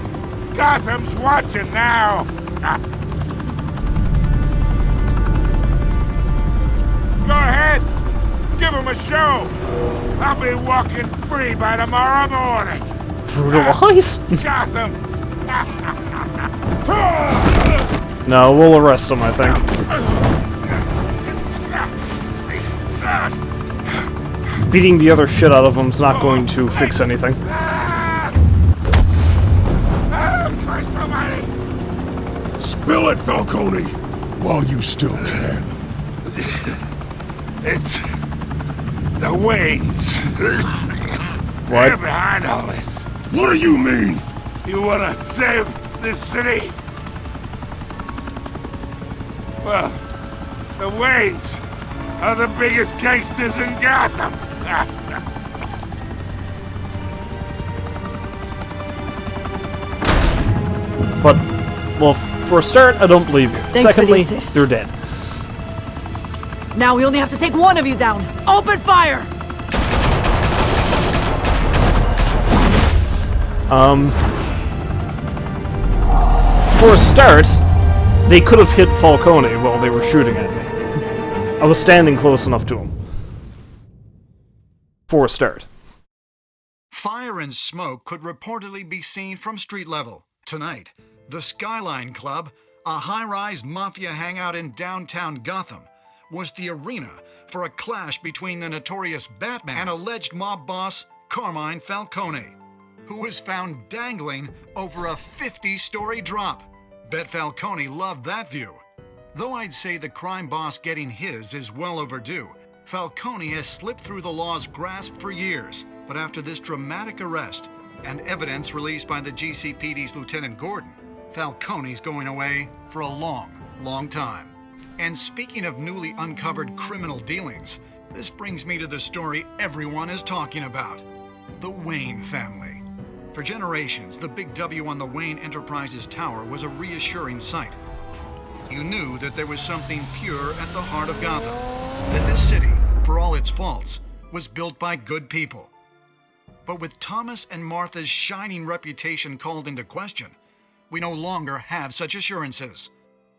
Gotham's watching now. Go ahead. Give him a show. I'll be walking free by tomorrow morning. Brutalize? Gotham. No, we'll arrest him, I think. Beating the other shit out of him's not going to fix anything. Spill it, Falcone, while you still can. It's the Waynes. What? They're behind all this. What do you mean? You wanna save this city? Well, the Waynes are the biggest gangsters in Gotham. But, well, for a start, I don't believe you. Thanks Secondly, for the assist. they're dead. Now we only have to take one of you down. Open fire! For a start, they could have hit Falcone while they were shooting at me. I was standing close enough to him. For a start. Fire and smoke could reportedly be seen from street level. Tonight, the Skyline Club, a high-rise mafia hangout in downtown Gotham, was the arena for a clash between the notorious Batman and alleged mob boss Carmine Falcone, who was found dangling over a 50-story drop. Bet Falcone loved that view. Though I'd say the crime boss getting his is well overdue, Falcone has slipped through the law's grasp for years. But after this dramatic arrest and evidence released by the GCPD's Lieutenant Gordon, Falcone's going away for a long, long time. And speaking of newly uncovered criminal dealings, this brings me to the story everyone is talking about: the Wayne family. For generations, the big W on the Wayne Enterprises Tower was a reassuring sight. You knew that there was something pure at the heart of Gotham, that this city, for all its faults, was built by good people. But with Thomas and Martha's shining reputation called into question, we no longer have such assurances.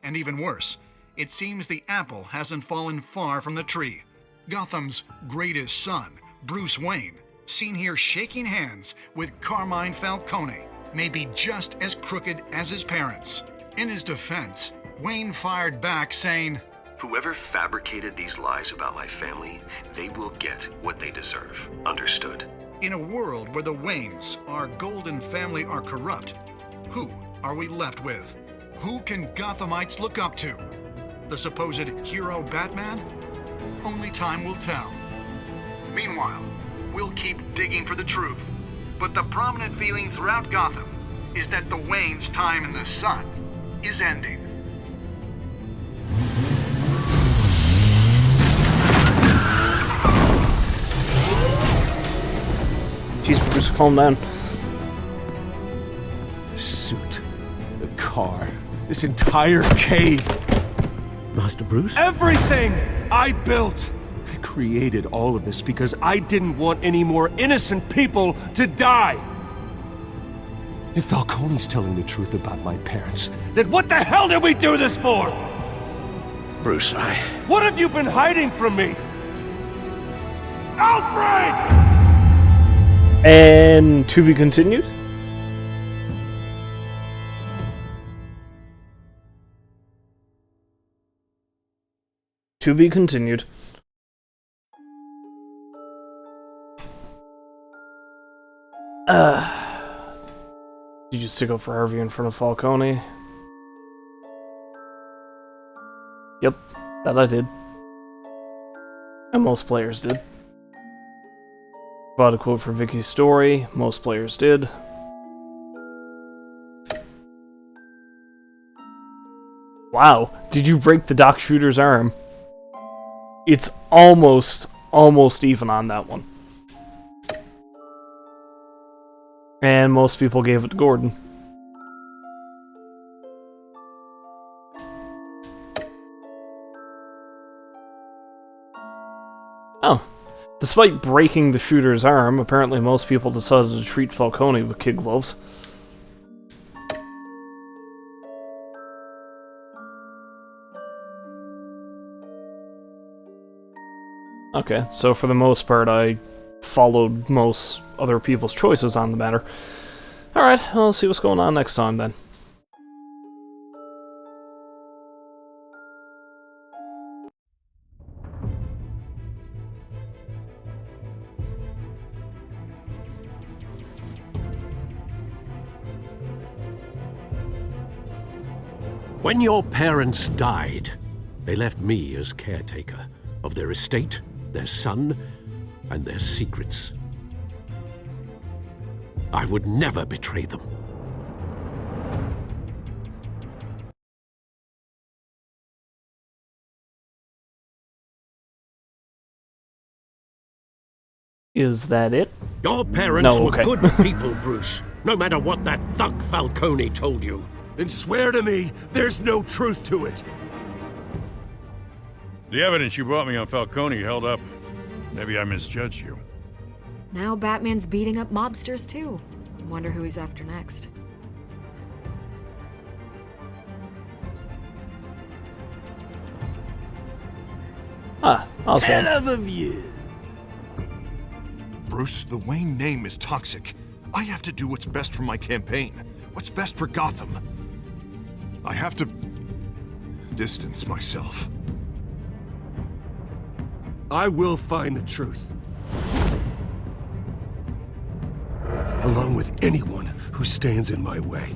And even worse, it seems the apple hasn't fallen far from the tree. Gotham's greatest son, Bruce Wayne, seen here shaking hands with Carmine Falcone, may be just as crooked as his parents. In his defense, Wayne fired back saying, Whoever fabricated these lies about my family, they will get what they deserve. Understood? In a world where the Waynes, our golden family, are corrupt, who are we left with? Who can Gothamites look up to? The supposed hero Batman? Only time will tell. Meanwhile, we'll keep digging for the truth. But the prominent feeling throughout Gotham is that the Waynes' time in the sun is ending. Jeez, Bruce, calm down. The suit, the car, this entire cave. Master Bruce? Everything I built! I created all of this because I didn't want any more innocent people to die! If Falcone's telling the truth about my parents, then what the hell did we do this for? Bruce, What have you been hiding from me? Alfred! And to be continued? To be continued. Did you stick up for Harvey in front of Falcone? Yep, that I did. And most players did. Brought a quote for Vicky's story. Most players did. Wow, did you break the Doc Shooter's arm? It's almost even on that one. And most people gave it to Gordon. Oh. Despite breaking the shooter's arm, apparently most people decided to treat Falcone with kid gloves. Okay, so for the most part, I followed most other people's choices on the matter. Alright, I'll see what's going on next time then. When your parents died, they left me as caretaker of their estate, their son, and their secrets. I would never betray them. Is that it? Your parents No, were okay. good people, Bruce, no matter what that thug Falcone told you. Then swear to me there's no truth to it. The evidence you brought me on Falcone held up. Maybe I misjudged you. Now Batman's beating up mobsters too. Wonder who he's after next. Ah, Oswald. Hell of a view. Bruce, the Wayne name is toxic. I have to do what's best for my campaign. What's best for Gotham. I have to distance myself. I will find the truth. Along with anyone who stands in my way.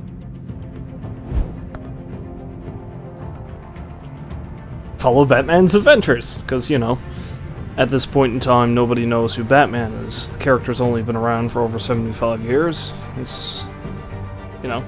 Follow Batman's adventures, because, you know, at this point in time, nobody knows who Batman is. The character's only been around for over 75 years. It's, you know.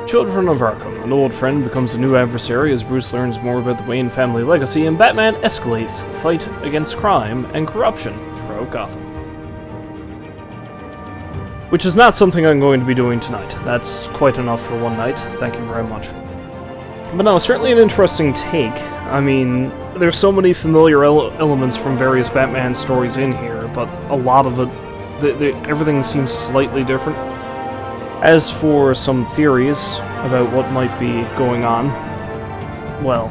Children of Arkham. An old friend becomes a new adversary as Bruce learns more about the Wayne family legacy, and Batman escalates the fight against crime and corruption throughout Gotham. Which is not something I'm going to be doing tonight. That's quite enough for one night. Thank you very much. But no, certainly an interesting take. I mean, there's so many familiar elements from various Batman stories in here, but a lot of it, everything seems slightly different. As for some theories about what might be going on, well,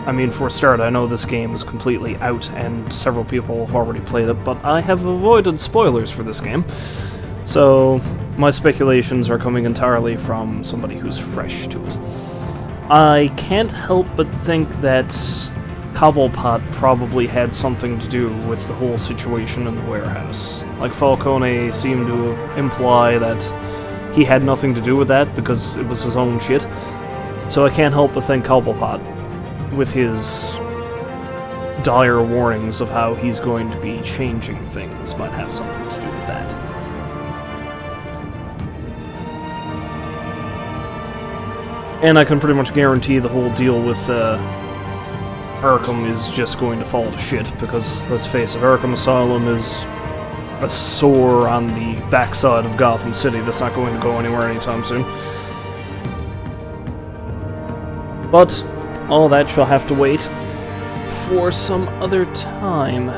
I mean, for a start, I know this game is completely out and several people have already played it, but I have avoided spoilers for this game. So, my speculations are coming entirely from somebody who's fresh to it. I can't help but think that Cobblepot probably had something to do with the whole situation in the warehouse. Like, Falcone seemed to imply that he had nothing to do with that because it was his own shit. So I can't help but think Cobblepot, with his dire warnings of how he's going to be changing things, might have something to do with that. And I can pretty much guarantee the whole deal with Arkham is just going to fall to shit, because, let's face it, Arkham Asylum is a sore on the backside of Gotham City that's not going to go anywhere anytime soon. But all that shall have to wait for some other time.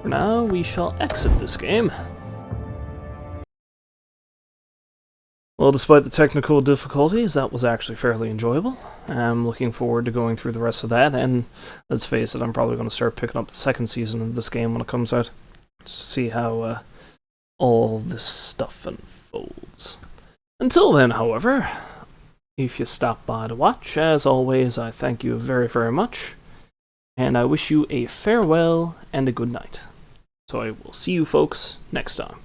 For now, we shall exit this game. Well, despite the technical difficulties, that was actually fairly enjoyable. I'm looking forward to going through the rest of that, and let's face it, I'm probably going to start picking up the second season of this game when it comes out, to see how all this stuff unfolds. Until then, however, if you stop by to watch, as always, I thank you very, very much, and I wish you a farewell and a good night. So I will see you folks next time.